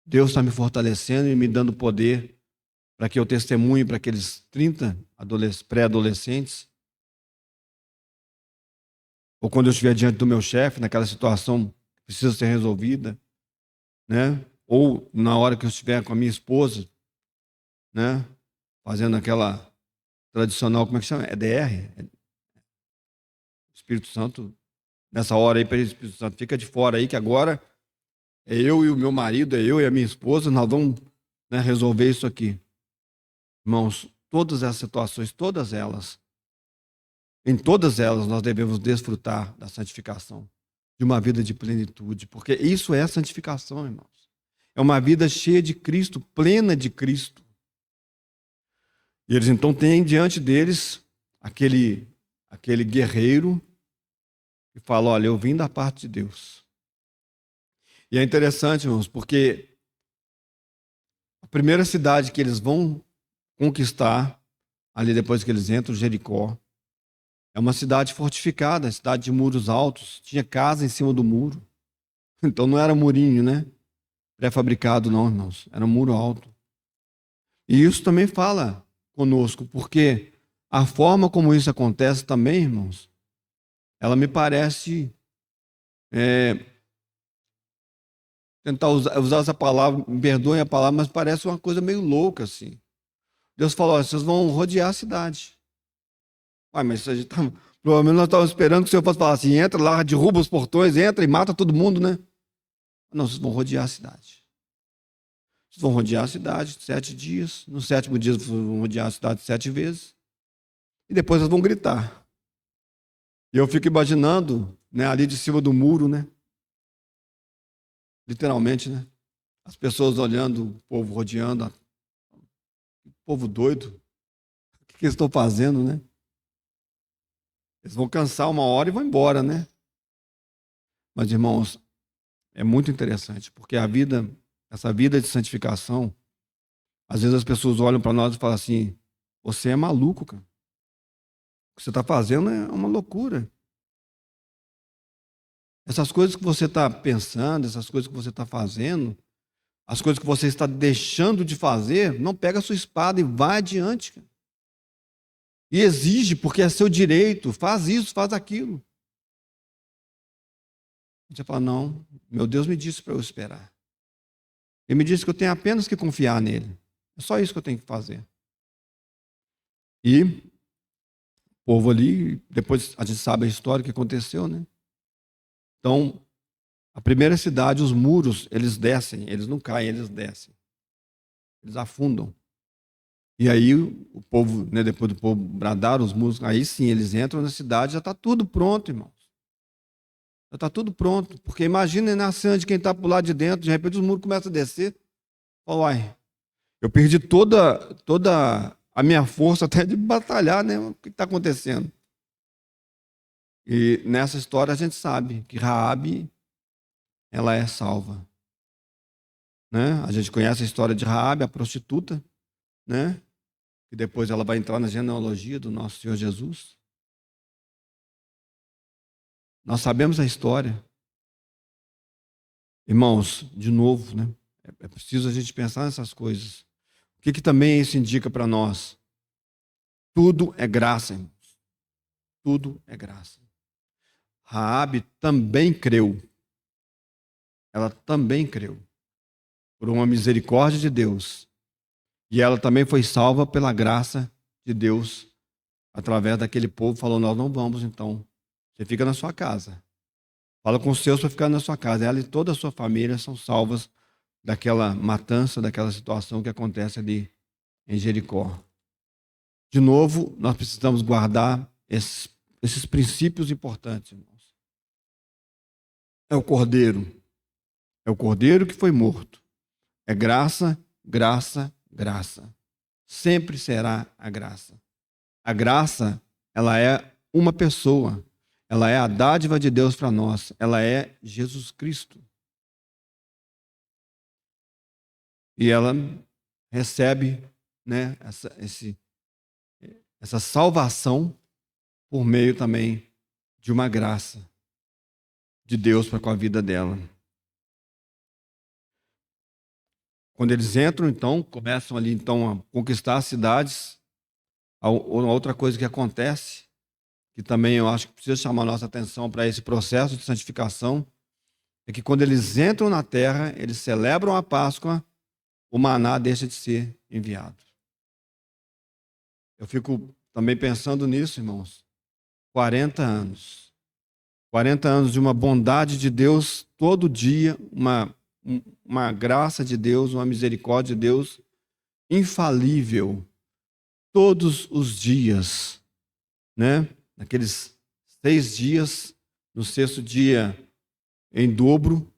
Deus está me fortalecendo e me dando poder para que eu testemunhe para aqueles 30 pré-adolescentes. Ou quando eu estiver diante do meu chefe, naquela situação que precisa ser resolvida, né? Ou na hora que eu estiver com a minha esposa, né? Fazendo aquela tradicional, como é que chama? EDR? Espírito Santo, nessa hora aí, para o Espírito Santo, fica de fora aí, que agora é eu e o meu marido, é eu e a minha esposa, nós vamos, né, resolver isso aqui. Irmãos, todas essas situações, em todas elas nós devemos desfrutar da santificação, de uma vida de plenitude, porque isso é santificação, irmãos. É uma vida cheia de Cristo, plena de Cristo. E eles então têm diante deles aquele guerreiro que fala: olha, eu vim da parte de Deus. E é interessante, irmãos, porque a primeira cidade que eles vão conquistar, ali depois que eles entram, Jericó, é uma cidade fortificada, cidade de muros altos, tinha casa em cima do muro. Então não era murinho, né? Pré-fabricado, não, irmãos. Era um muro alto. E isso também fala conosco, porque a forma como isso acontece também, irmãos, ela me parece. Tentar usar essa palavra, me perdoem a palavra, mas parece uma coisa meio louca, assim. Deus falou: olha, vocês vão rodear a cidade. Uai, mas a gente provavelmente nós estávamos esperando que o Senhor fosse falar assim: entra lá, derruba os portões, entra e mata todo mundo, né? Não, vocês vão rodear a cidade. Vocês vão rodear a cidade 7 dias. No 7º dia, vocês vão rodear a cidade 7 vezes. E depois vocês vão gritar. E eu fico imaginando, né, ali de cima do muro, né? Literalmente, né? As pessoas olhando, o povo rodeando. O povo doido. O que eles estão fazendo, né? Eles vão cansar uma hora e vão embora, né? Mas, irmãos, é muito interessante, porque essa vida de santificação, às vezes as pessoas olham para nós e falam assim: você é maluco, cara. O que você está fazendo é uma loucura. Essas coisas que você está pensando, essas coisas que você está fazendo, as coisas que você está deixando de fazer, não pega a sua espada e vai adiante, cara. E exige, porque é seu direito, faz isso, faz aquilo. Você fala: não, meu Deus me disse para eu esperar. Ele me disse que eu tenho apenas que confiar nele. É só isso que eu tenho que fazer. E o povo ali, depois a gente sabe a história que aconteceu, né? Então, a primeira cidade, os muros, eles descem, eles não caem, eles descem. Eles afundam. E aí o povo, né, depois do povo bradar os muros, aí sim, eles entram na cidade, já está tudo pronto, irmãos. Já está tudo pronto. Porque imagina na cena de quem está por lá de dentro, de repente os muros começam a descer. Fala: uai, eu perdi toda a minha força até de batalhar, né? O que está acontecendo? E nessa história a gente sabe que Raabe, ela é salva, né? A gente conhece a história de Raabe, a prostituta, né? Que depois ela vai entrar na genealogia do nosso Senhor Jesus. Nós sabemos a história. Irmãos, de novo, né? É preciso a gente pensar nessas coisas. O que também isso indica para nós? Tudo é graça, irmãos. Tudo é graça. Raabe também creu. Ela também creu. Por uma misericórdia de Deus. E ela também foi salva pela graça de Deus, através daquele povo. Falou: nós não vamos, então. Você fica na sua casa. Fala com os seus para ficar na sua casa. Ela e toda a sua família são salvas daquela matança, daquela situação que acontece ali em Jericó. De novo, nós precisamos guardar esses princípios importantes, irmãos. É o Cordeiro. É o Cordeiro que foi morto. É graça, graça, graça. Sempre será a graça. A graça, ela é uma pessoa. Ela é a dádiva de Deus para nós. Ela é Jesus Cristo. E ela recebe, né, essa salvação por meio também de uma graça de Deus para com a vida dela. Quando eles entram, então, começam ali então a conquistar as cidades. Outra coisa que acontece, que também eu acho que precisa chamar a nossa atenção para esse processo de santificação, é que quando eles entram na terra, eles celebram a Páscoa, o maná deixa de ser enviado. Eu fico também pensando nisso, irmãos. 40 anos. 40 anos de uma bondade de Deus todo dia, uma graça de Deus, uma misericórdia de Deus infalível todos os dias, né? Naqueles 6 dias, no 6º dia em dobro,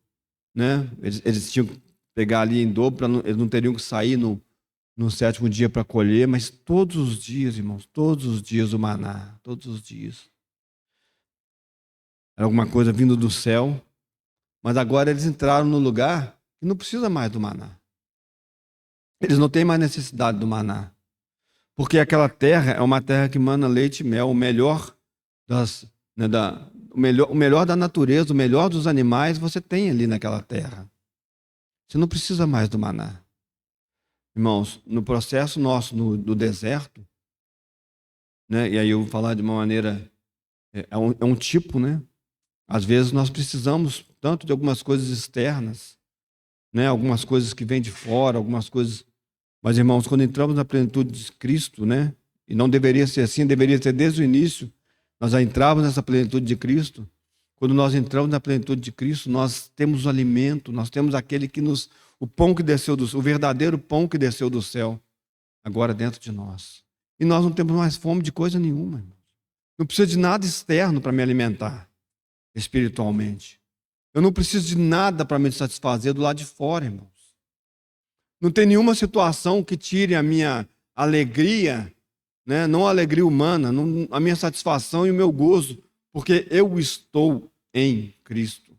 né? Eles tinham que pegar ali em dobro, eles não teriam que sair no 7º dia para colher, mas todos os dias, irmãos, todos os dias o maná, todos os dias. Era alguma coisa vindo do céu, mas agora eles entraram no lugar que não precisa mais do maná. Eles não têm mais necessidade do maná. Porque aquela terra é uma terra que mana leite e mel, o melhor o melhor da natureza, o melhor dos animais você tem ali naquela terra. Você não precisa mais do maná. Irmãos, no processo nosso do deserto, né, e aí eu vou falar de uma maneira, é um tipo, né? Às vezes nós precisamos tanto de algumas coisas externas, né, algumas coisas que vêm de fora, algumas coisas. Mas, irmãos, quando entramos na plenitude de Cristo, né? E não deveria ser assim, deveria ser desde o início. Nós já entramos nessa plenitude de Cristo. Quando nós entramos na plenitude de Cristo, nós temos o alimento, nós temos aquele que o pão que desceu o verdadeiro pão que desceu do céu, agora dentro de nós. E nós não temos mais fome de coisa nenhuma, irmãos. Não preciso de nada externo para me alimentar espiritualmente. Eu não preciso de nada para me satisfazer do lado de fora, irmãos. Não tem nenhuma situação que tire a minha alegria, né? Não a alegria humana, a minha satisfação e o meu gozo, porque eu estou em Cristo.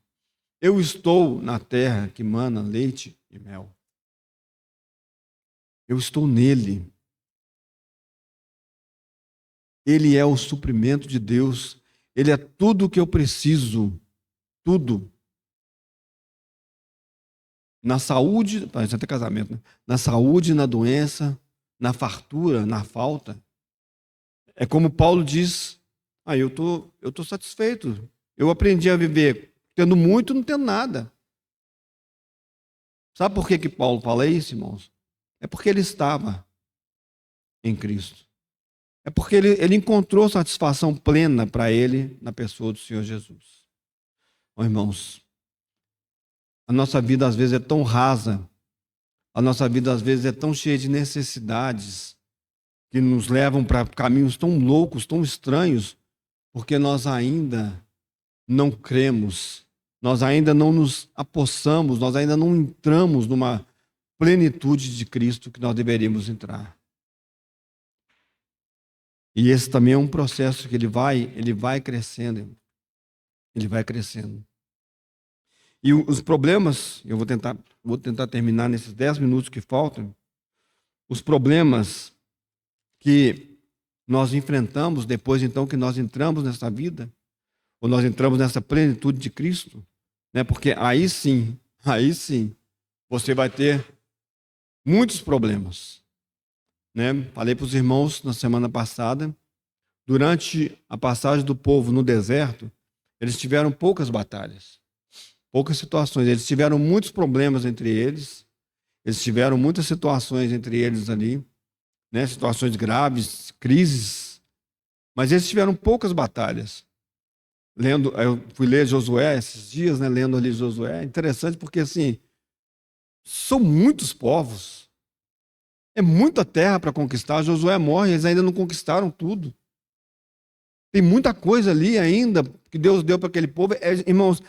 Eu estou na terra que mana leite e mel. Eu estou nele. Ele é o suprimento de Deus. Ele é tudo o que eu preciso. Tudo. Na saúde, parece até casamento, né? Na saúde, na doença, na fartura, na falta. É como Paulo diz, eu tô satisfeito. Eu aprendi a viver tendo muito, não tendo nada. Sabe por que Paulo fala isso, irmãos? É porque ele estava em Cristo. É porque ele encontrou satisfação plena para ele na pessoa do Senhor Jesus. Irmãos, a nossa vida às vezes é tão rasa, a nossa vida às vezes é tão cheia de necessidades que nos levam para caminhos tão loucos, tão estranhos, porque nós ainda não cremos, nós ainda não nos apossamos, nós ainda não entramos numa plenitude de Cristo que nós deveríamos entrar. E esse também é um processo que ele vai crescendo, ele vai crescendo. E os problemas, eu vou tentar terminar nesses 10 minutos que faltam, os problemas que nós enfrentamos depois então que nós entramos nessa vida, ou nós entramos nessa plenitude de Cristo, né? Porque aí sim, você vai ter muitos problemas, né? Falei para os irmãos na semana passada, durante a passagem do povo no deserto, eles tiveram poucas batalhas. Poucas situações, eles tiveram muitos problemas entre eles, tiveram muitas situações entre eles ali, né? Situações graves, crises, mas eles tiveram poucas batalhas. Eu fui ler Josué esses dias, né? Lendo ali Josué, é interessante porque assim, são muitos povos, é muita terra para conquistar. Josué morre, eles ainda não conquistaram tudo. Tem muita coisa ali ainda que Deus deu para aquele povo. Irmãos,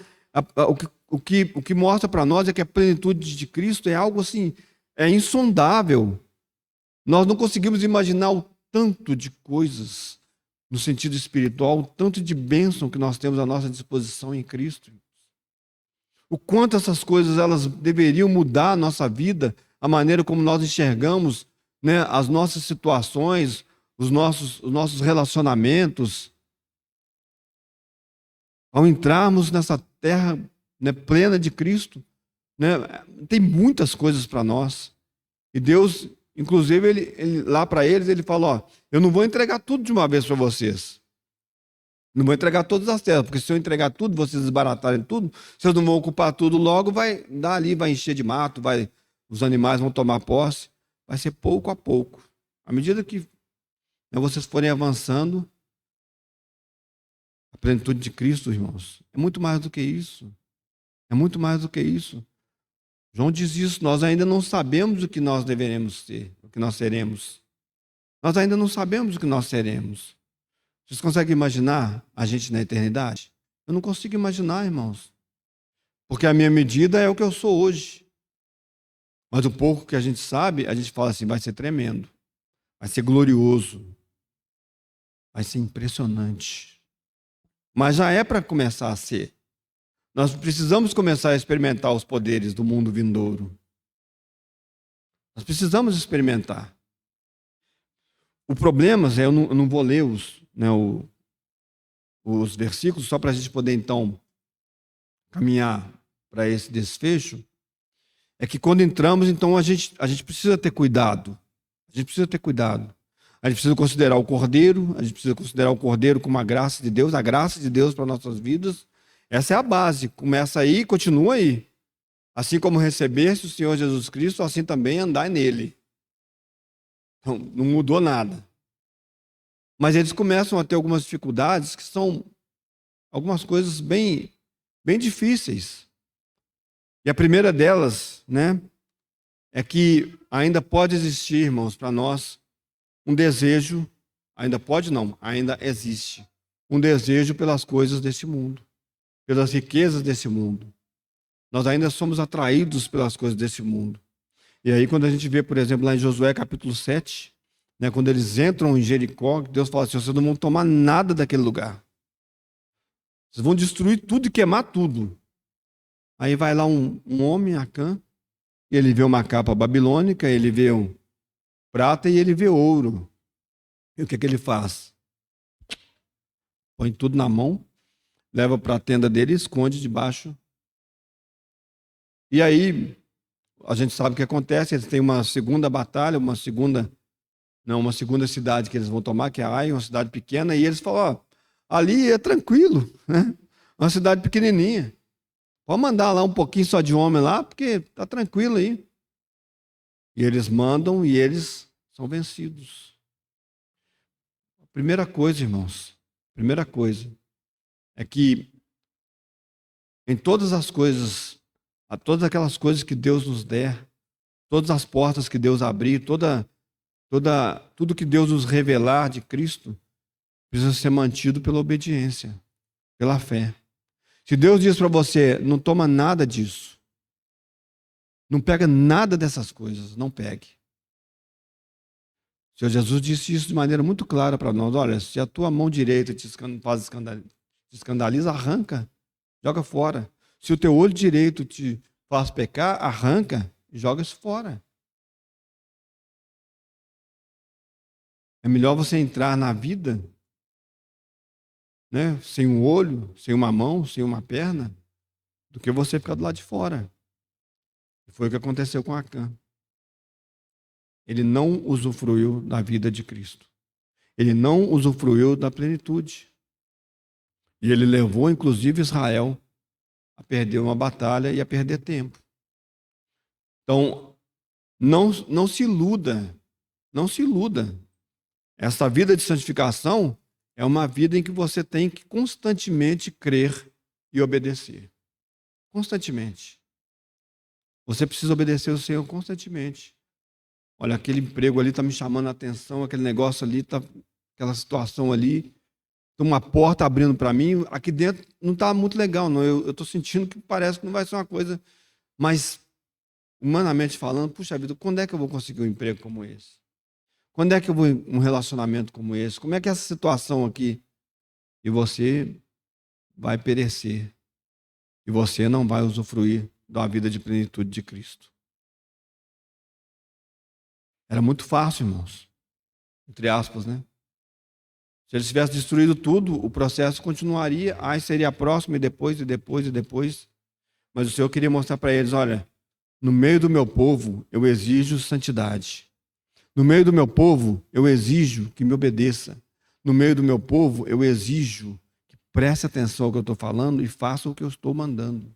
o que mostra para nós é que a plenitude de Cristo é algo assim, é insondável. Nós não conseguimos imaginar o tanto de coisas no sentido espiritual, o tanto de bênção que nós temos à nossa disposição em Cristo. O quanto essas coisas elas deveriam mudar a nossa vida, a maneira como nós enxergamos, né, as nossas situações, os nossos relacionamentos. Ao entrarmos nessa terra, né, plena de Cristo, né, tem muitas coisas para nós. E Deus, inclusive, ele lá para eles, ele falou: eu não vou entregar tudo de uma vez para vocês. Não vou entregar todas as terras, porque se eu entregar tudo, vocês desbaratarem tudo, vocês não vão ocupar tudo logo, vai dar ali, vai encher de mato, os animais vão tomar posse. Vai ser pouco a pouco. À medida que, né, vocês forem avançando, a plenitude de Cristo, irmãos, é muito mais do que isso. É muito mais do que isso. João diz isso, nós ainda não sabemos o que nós deveremos ser, o que nós seremos. Nós ainda não sabemos o que nós seremos. Vocês conseguem imaginar a gente na eternidade? Eu não consigo imaginar, irmãos. Porque a minha medida é o que eu sou hoje. Mas o pouco que a gente sabe, a gente fala assim, vai ser tremendo. Vai ser glorioso. Vai ser impressionante. Mas já é para começar a ser. Nós precisamos começar a experimentar os poderes do mundo vindouro. Nós precisamos experimentar. O problema, eu não vou ler os versículos, só para a gente poder, então, caminhar para esse desfecho, é que quando entramos, então, a gente precisa ter cuidado. A gente precisa ter cuidado. A gente precisa considerar o Cordeiro, a gente precisa considerar o Cordeiro como a graça de Deus para nossas vidas. Essa é a base. Começa aí e continua aí. Assim como recebeste o Senhor Jesus Cristo, assim também andai nele. Então, não mudou nada. Mas eles começam a ter algumas dificuldades que são algumas coisas bem, bem difíceis. E a primeira delas, né, é que ainda pode existir, irmãos, para nós, um desejo, ainda pode não, ainda existe, um desejo pelas coisas desse mundo, pelas riquezas desse mundo. Nós ainda somos atraídos pelas coisas desse mundo. E aí, quando a gente vê, por exemplo, lá em Josué capítulo 7, né, quando eles entram em Jericó, Deus fala assim, vocês não vão tomar nada daquele lugar. Vocês vão destruir tudo e queimar tudo. Aí vai lá um homem, Acã, e ele vê uma capa babilônica, ele vê prata e ele vê ouro. E o que ele faz? Põe tudo na mão, leva para a tenda dele e esconde debaixo. E aí, a gente sabe o que acontece, eles têm uma segunda batalha, uma segunda cidade que eles vão tomar, que é Ai, uma cidade pequena, e eles falam, ali é tranquilo, né? Uma cidade pequenininha. Pode mandar lá um pouquinho só de homem lá, porque tá tranquilo aí. E eles mandam e eles são vencidos. A primeira coisa, irmãos, é que em todas as coisas, a todas aquelas coisas que Deus nos der, todas as portas que Deus abrir, tudo que Deus nos revelar de Cristo, precisa ser mantido pela obediência, pela fé. Se Deus diz para você, não toma nada disso, não pega nada dessas coisas, não pegue. O Senhor Jesus disse isso de maneira muito clara para nós. Olha, se a tua mão direita te escandaliza, arranca, joga fora. Se o teu olho direito te faz pecar, arranca e joga isso fora. É melhor você entrar na vida, né, sem um olho, sem uma mão, sem uma perna, do que você ficar do lado de fora. Foi o que aconteceu com Acã. Ele não usufruiu da vida de Cristo. Ele não usufruiu da plenitude. E ele levou, inclusive, Israel a perder uma batalha e a perder tempo. Então, não se iluda. Não se iluda. Essa vida de santificação é uma vida em que você tem que constantemente crer e obedecer. Constantemente. Você precisa obedecer o Senhor constantemente. Olha, aquele emprego ali está me chamando a atenção, aquele negócio ali, aquela situação ali, tem uma porta abrindo para mim, aqui dentro não está muito legal, não. Eu estou sentindo que parece que não vai ser uma coisa, mas humanamente falando, puxa vida, quando é que eu vou conseguir um emprego como esse? Quando é que eu vou um relacionamento como esse? Como é que é essa situação aqui? E você vai perecer. E você não vai usufruir da vida de plenitude de Cristo. Era muito fácil, irmãos. Entre aspas, né? Se eles tivessem destruído tudo, o processo continuaria, aí seria a próxima, e depois. Mas o Senhor queria mostrar para eles, olha, no meio do meu povo eu exijo santidade. No meio do meu povo eu exijo que me obedeça. No meio do meu povo eu exijo preste atenção ao que eu estou falando e faça o que eu estou mandando.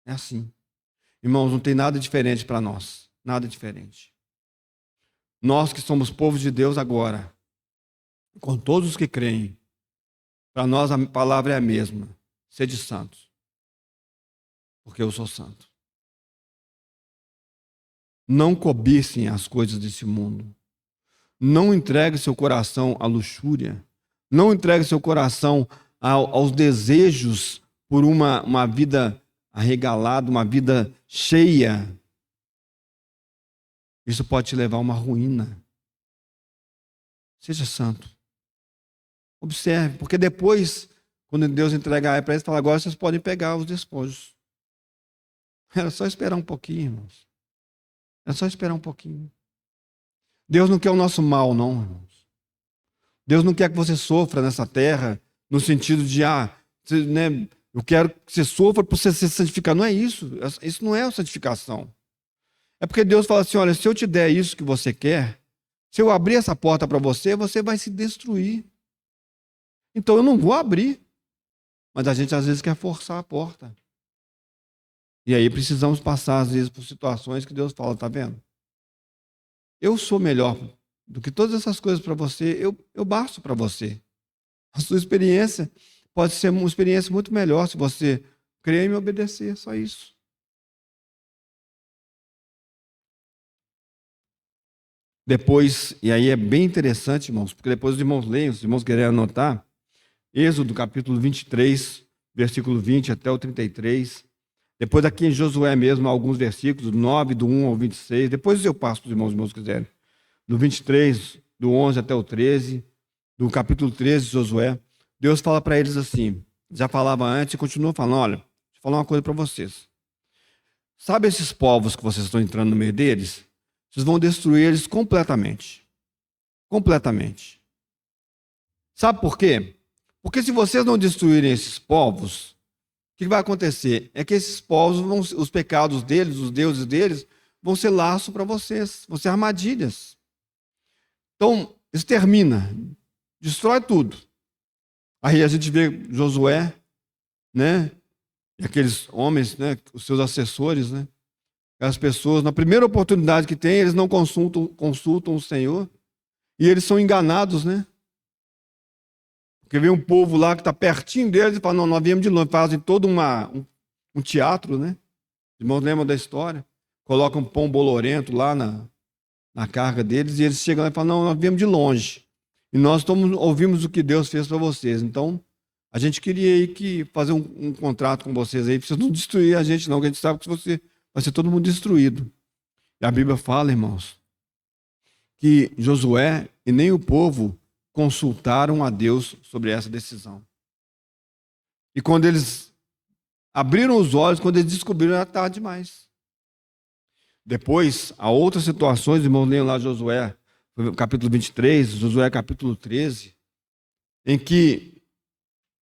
É assim. Irmãos, não tem nada diferente para nós. Nada diferente. Nós que somos povo de Deus agora, com todos os que creem, para nós a palavra é a mesma. Sede santos. Porque eu sou santo. Não cobicem as coisas desse mundo. Não entregue seu coração à luxúria. Não entregue seu coração aos desejos por uma vida arregalada, uma vida cheia. Isso pode te levar a uma ruína. Seja santo. Observe, porque depois, quando Deus entregar para eles, fala, agora vocês podem pegar os despojos. Era só esperar um pouquinho, irmãos. Era só esperar um pouquinho. Deus não quer o nosso mal, não, irmãos. Deus não quer que você sofra nessa terra, no sentido de, eu quero que você sofra para você se santificar. Não é isso. Isso não é a santificação. É porque Deus fala assim, olha, se eu te der isso que você quer, se eu abrir essa porta para você, você vai se destruir. Então eu não vou abrir. Mas a gente às vezes quer forçar a porta. E aí precisamos passar às vezes por situações que Deus fala, tá vendo? Eu sou melhor do que todas essas coisas para você, eu basto para você. A sua experiência pode ser uma experiência muito melhor se você crer e me obedecer, só isso. Depois, e aí é bem interessante, irmãos, porque depois os irmãos leem, os irmãos querem anotar, Êxodo capítulo 23, versículo 20 até o 33. Depois aqui em Josué mesmo, alguns versículos, 9, do 1 ao 26. Depois eu passo para os irmãos quiserem. Do 23, do 11 até o 13, do capítulo 13 de Josué. Deus fala para eles assim, já falava antes e continua falando, olha, deixa eu falar uma coisa para vocês. Sabe esses povos que vocês estão entrando no meio deles? Vocês vão destruir eles completamente. Completamente. Sabe por quê? Porque se vocês não destruírem esses povos, o que vai acontecer? É que esses povos, os pecados deles, os deuses deles, vão ser laço para vocês, vão ser armadilhas. Então, extermina, destrói tudo. Aí a gente vê Josué, né? E aqueles homens, né? Os seus assessores, né? As pessoas, na primeira oportunidade que tem, eles não consultam o Senhor e eles são enganados, né? Porque vem um povo lá que está pertinho deles e fala, não, nós viemos de longe, fazem todo um teatro, né? Os irmãos lembram da história? Colocam um pão bolorento lá na carga deles e eles chegam lá e falam, não, nós viemos de longe e nós ouvimos o que Deus fez para vocês, então a gente queria aí fazer um contrato com vocês aí, para vocês não destruir a gente não, que a gente sabe que vai ser todo mundo destruído. E a Bíblia fala, irmãos, que Josué e nem o povo consultaram a Deus sobre essa decisão. E quando eles abriram os olhos, quando eles descobriram, era tarde demais. Depois, há outras situações, irmãos, leiam lá Josué, capítulo 23, Josué capítulo 13, em que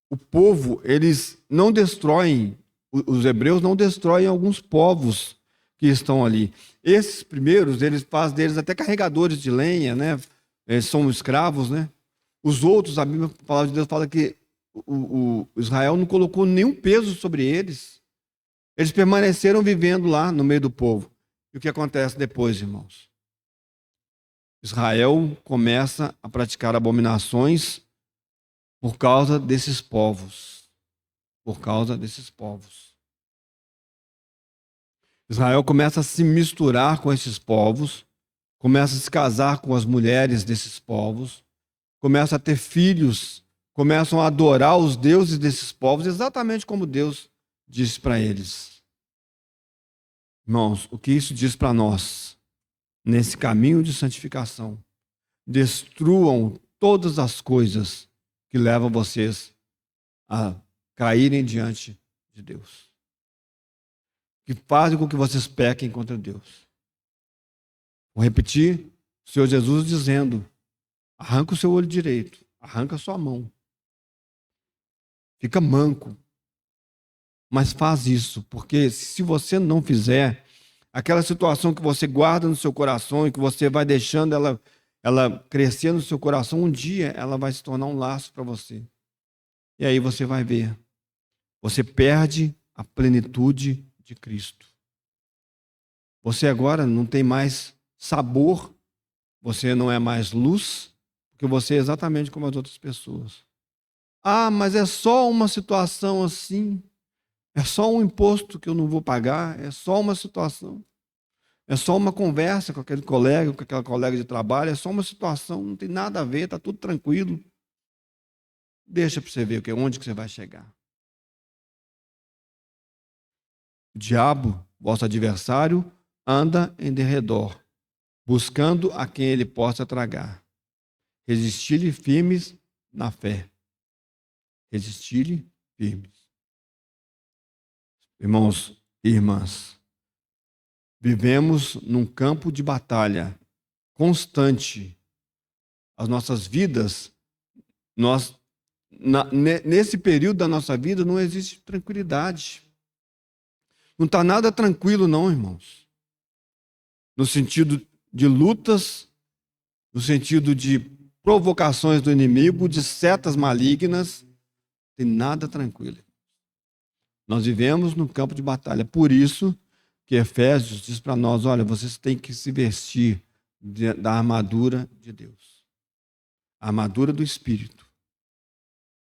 o povo, eles não destroem, os hebreus não destroem alguns povos que estão ali. Esses primeiros, eles fazem deles até carregadores de lenha, né? Eles são escravos, né? Os outros, a Bíblia, a palavra de Deus fala que o Israel não colocou nenhum peso sobre eles. Eles permaneceram vivendo lá no meio do povo. E o que acontece depois, irmãos? Israel começa a praticar abominações por causa desses povos. Por causa desses povos. Israel começa a se misturar com esses povos, começa a se casar com as mulheres desses povos, começa a ter filhos, começam a adorar os deuses desses povos, exatamente como Deus disse para eles. Irmãos, o que isso diz para nós? Nesse caminho de santificação, destruam todas as coisas que levam vocês a caírem diante de Deus. Que fazem com que vocês pequem contra Deus. Vou repetir, o Senhor Jesus dizendo, arranca o seu olho direito, arranca a sua mão. Fica manco. Mas faz isso, porque se você não fizer, aquela situação que você guarda no seu coração e que você vai deixando ela crescer no seu coração, um dia ela vai se tornar um laço para você. E aí você vai ver. Você perde a plenitude de Cristo. Você agora não tem mais sabor, você não é mais luz, porque você é exatamente como as outras pessoas. Ah, mas é só uma situação assim, é só um imposto que eu não vou pagar, é só uma situação, é só uma conversa com aquele colega, com aquela colega de trabalho, é só uma situação, não tem nada a ver, está tudo tranquilo. Deixa para você ver onde que você vai chegar. O diabo, vosso adversário, anda em derredor, buscando a quem ele possa tragar. Resistir-lhe firmes na fé. Resistir-lhe firmes. Irmãos e irmãs, vivemos num campo de batalha constante. As nossas vidas, nesse período da nossa vida, não existe tranquilidade. Não está nada tranquilo, não, irmãos. No sentido de lutas, no sentido de provocações do inimigo, de setas malignas, tem nada tranquilo. Nós vivemos no campo de batalha. Por isso que Efésios diz para nós, olha, vocês têm que se vestir da armadura de Deus. A armadura do Espírito.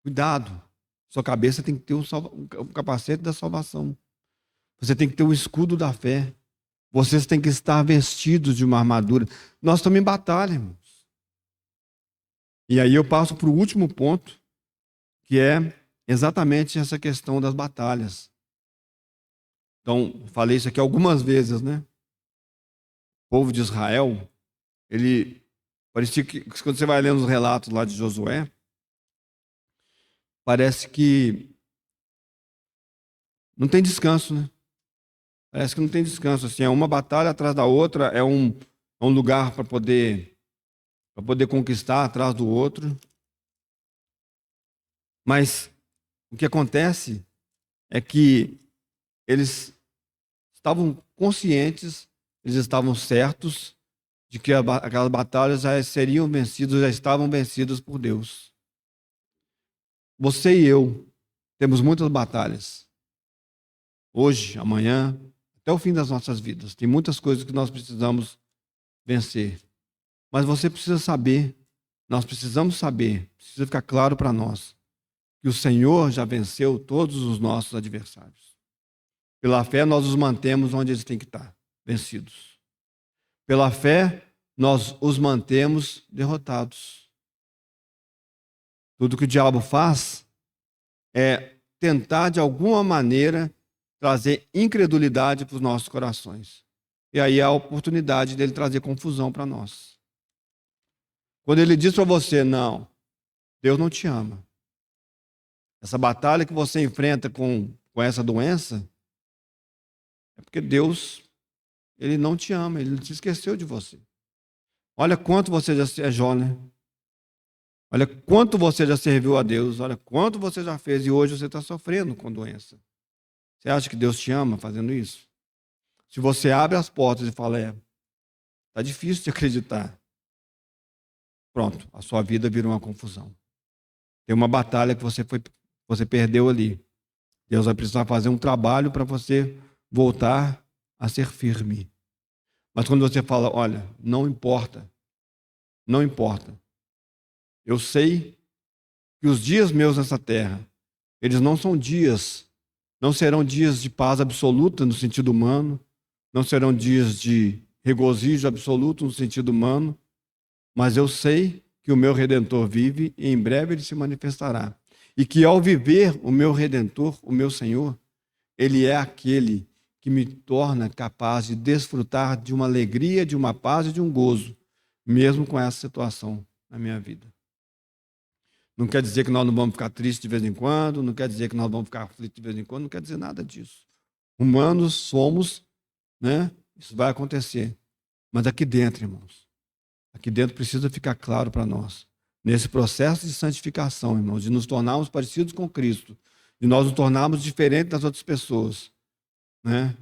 Cuidado. Sua cabeça tem que ter o capacete da salvação. Você tem que ter o escudo da fé. Vocês têm que estar vestidos de uma armadura. Nós estamos em batalha, irmãos. E aí eu passo para o último ponto, que é exatamente essa questão das batalhas. Então, falei isso aqui algumas vezes, né? O povo de Israel, ele parecia que, quando você vai lendo os relatos lá de Josué, parece que não tem descanso, né? Parece que não tem descanso, assim, é uma batalha atrás da outra, é um lugar para poder conquistar atrás do outro. Mas o que acontece é que eles estavam conscientes, eles estavam certos de que aquelas batalhas já seriam vencidas, já estavam vencidas por Deus. Você e eu temos muitas batalhas. Hoje, amanhã, até o fim das nossas vidas. Tem muitas coisas que nós precisamos vencer. Mas você precisa saber, nós precisamos saber, precisa ficar claro para nós, que o Senhor já venceu todos os nossos adversários. Pela fé, nós os mantemos onde eles têm que estar, vencidos. Pela fé, nós os mantemos derrotados. Tudo que o diabo faz é tentar, de alguma maneira, trazer incredulidade para os nossos corações. E aí há a oportunidade dele trazer confusão para nós. Quando ele diz para você, não, Deus não te ama. Essa batalha que você enfrenta com essa doença, é porque Deus, ele não te ama, ele se esqueceu de você. Olha quanto você já é Jó, né? Olha quanto você já serviu a Deus, olha quanto você já fez e hoje você está sofrendo com doença. Você acha que Deus te ama fazendo isso? Se você abre as portas e fala, está difícil de acreditar. Pronto, a sua vida vira uma confusão. Tem uma batalha que você perdeu ali. Deus vai precisar fazer um trabalho para você voltar a ser firme. Mas quando você fala, olha, não importa, não importa. Eu sei que os dias meus nessa terra, eles não são dias, não serão dias de paz absoluta no sentido humano, não serão dias de regozijo absoluto no sentido humano, mas eu sei que o meu Redentor vive e em breve ele se manifestará. E que ao viver o meu Redentor, o meu Senhor, ele é aquele que me torna capaz de desfrutar de uma alegria, de uma paz e de um gozo, mesmo com essa situação na minha vida. Não quer dizer que nós não vamos ficar tristes de vez em quando, não quer dizer que nós vamos ficar aflitos de vez em quando, não quer dizer nada disso. Humanos somos, né? Isso vai acontecer. Mas aqui dentro, irmãos, aqui dentro precisa ficar claro para nós. Nesse processo de santificação, irmãos, de nos tornarmos parecidos com Cristo, de nós nos tornarmos diferentes das outras pessoas, né?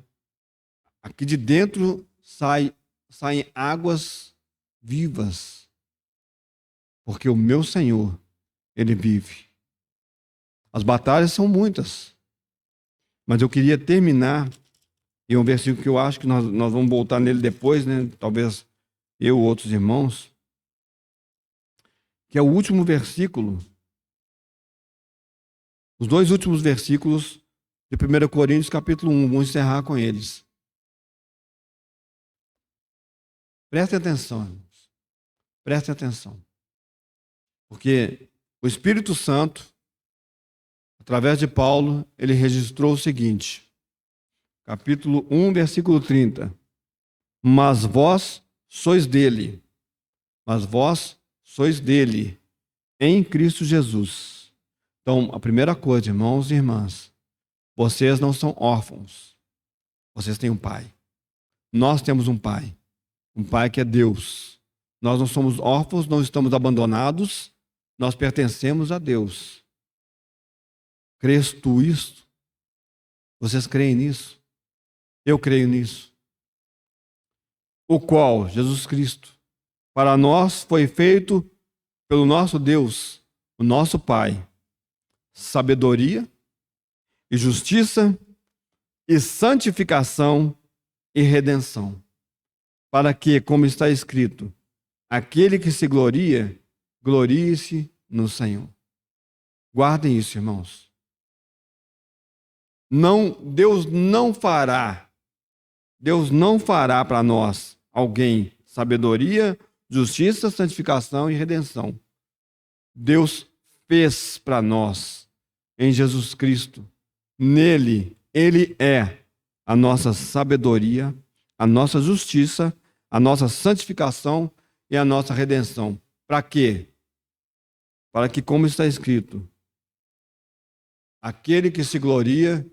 Aqui de dentro saem águas vivas, porque o meu Senhor, ele vive. As batalhas são muitas. Mas eu queria terminar, e é um versículo que eu acho que nós vamos voltar nele depois, né? Talvez eu ou outros irmãos, que é o último versículo, os dois últimos versículos de 1 Coríntios capítulo 1, vou encerrar com eles. Prestem atenção, irmãos. Prestem atenção. Porque o Espírito Santo, através de Paulo, ele registrou o seguinte, capítulo 1, versículo 30. Mas vós sois dele, em Cristo Jesus. Então, a primeira coisa, irmãos e irmãs, vocês não são órfãos, vocês têm um pai. Nós temos um pai que é Deus. Nós não somos órfãos, não estamos abandonados, nós pertencemos a Deus. Crês tu isto? Vocês creem nisso? Eu creio nisso. O qual, Jesus Cristo, para nós foi feito pelo nosso Deus, o nosso Pai, sabedoria e justiça e santificação e redenção, para que, como está escrito, aquele que se gloria, glorie-se no Senhor. Guardem isso, irmãos. Deus não fará para nós alguém sabedoria, justiça, santificação e redenção. Deus fez para nós em Jesus Cristo. Nele, Ele é a nossa sabedoria, a nossa justiça, a nossa santificação e a nossa redenção. Para quê? Para que, como está escrito, aquele que se gloria,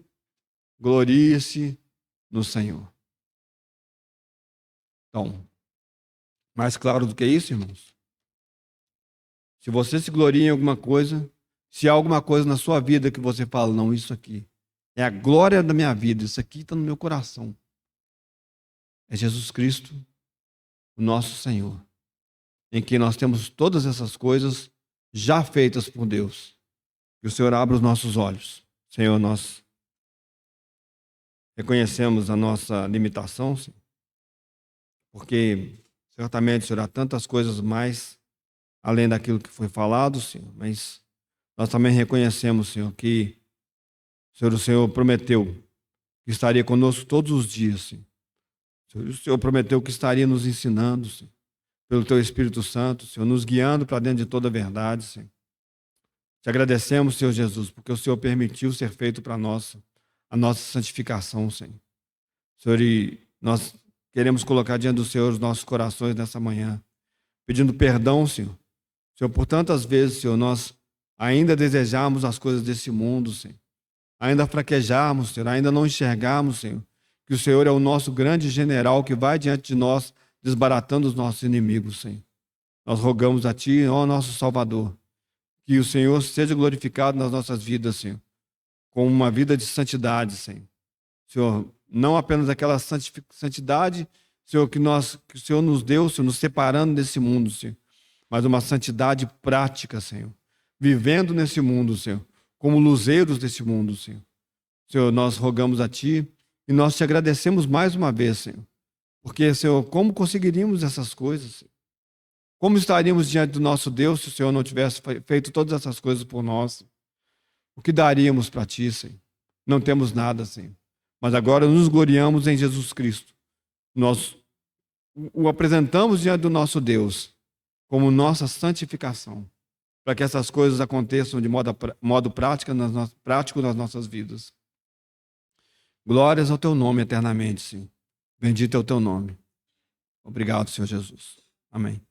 glorie-se no Senhor. Então, mais claro do que isso, irmãos? Se você se gloria em alguma coisa, se há alguma coisa na sua vida que você fala, não, isso aqui é a glória da minha vida, isso aqui está no meu coração. É Jesus Cristo, o nosso Senhor, em que nós temos todas essas coisas já feitas por Deus. Que o Senhor abra os nossos olhos. Senhor, nós reconhecemos a nossa limitação, Senhor, porque certamente, Senhor, há tantas coisas mais além daquilo que foi falado, Senhor, mas nós também reconhecemos, Senhor, que o Senhor prometeu que estaria conosco todos os dias, Senhor. O Senhor prometeu que estaria nos ensinando, Senhor, pelo Teu Espírito Santo, Senhor, nos guiando para dentro de toda a verdade, Senhor. Te agradecemos, Senhor Jesus, porque o Senhor permitiu ser feito para nós a nossa santificação, Senhor. Senhor, e nós queremos colocar diante do Senhor os nossos corações nessa manhã, pedindo perdão, Senhor. Senhor, por tantas vezes, Senhor, nós ainda desejamos as coisas desse mundo, Senhor. Ainda fraquejarmos, Senhor, ainda não enxergarmos, Senhor, que o Senhor é o nosso grande general que vai diante de nós, desbaratando os nossos inimigos, Senhor. Nós rogamos a Ti, ó nosso Salvador, que o Senhor seja glorificado nas nossas vidas, Senhor, com uma vida de santidade, Senhor. Senhor, não apenas aquela santidade, Senhor, que o Senhor nos deu, Senhor, nos separando desse mundo, Senhor, mas uma santidade prática, Senhor, vivendo nesse mundo, Senhor, como luzeiros desse mundo, Senhor. Senhor, nós rogamos a Ti e nós Te agradecemos mais uma vez, Senhor, porque, Senhor, como conseguiríamos essas coisas, Senhor? Como estaríamos diante do nosso Deus se o Senhor não tivesse feito todas essas coisas por nós? O que daríamos para Ti, Senhor? Não temos nada, Senhor. Mas agora nos gloriamos em Jesus Cristo. Nós o apresentamos diante do nosso Deus como nossa santificação, para que essas coisas aconteçam de modo prático nas nossas vidas. Glórias ao Teu nome eternamente, Senhor. Bendito é o Teu nome. Obrigado, Senhor Jesus. Amém.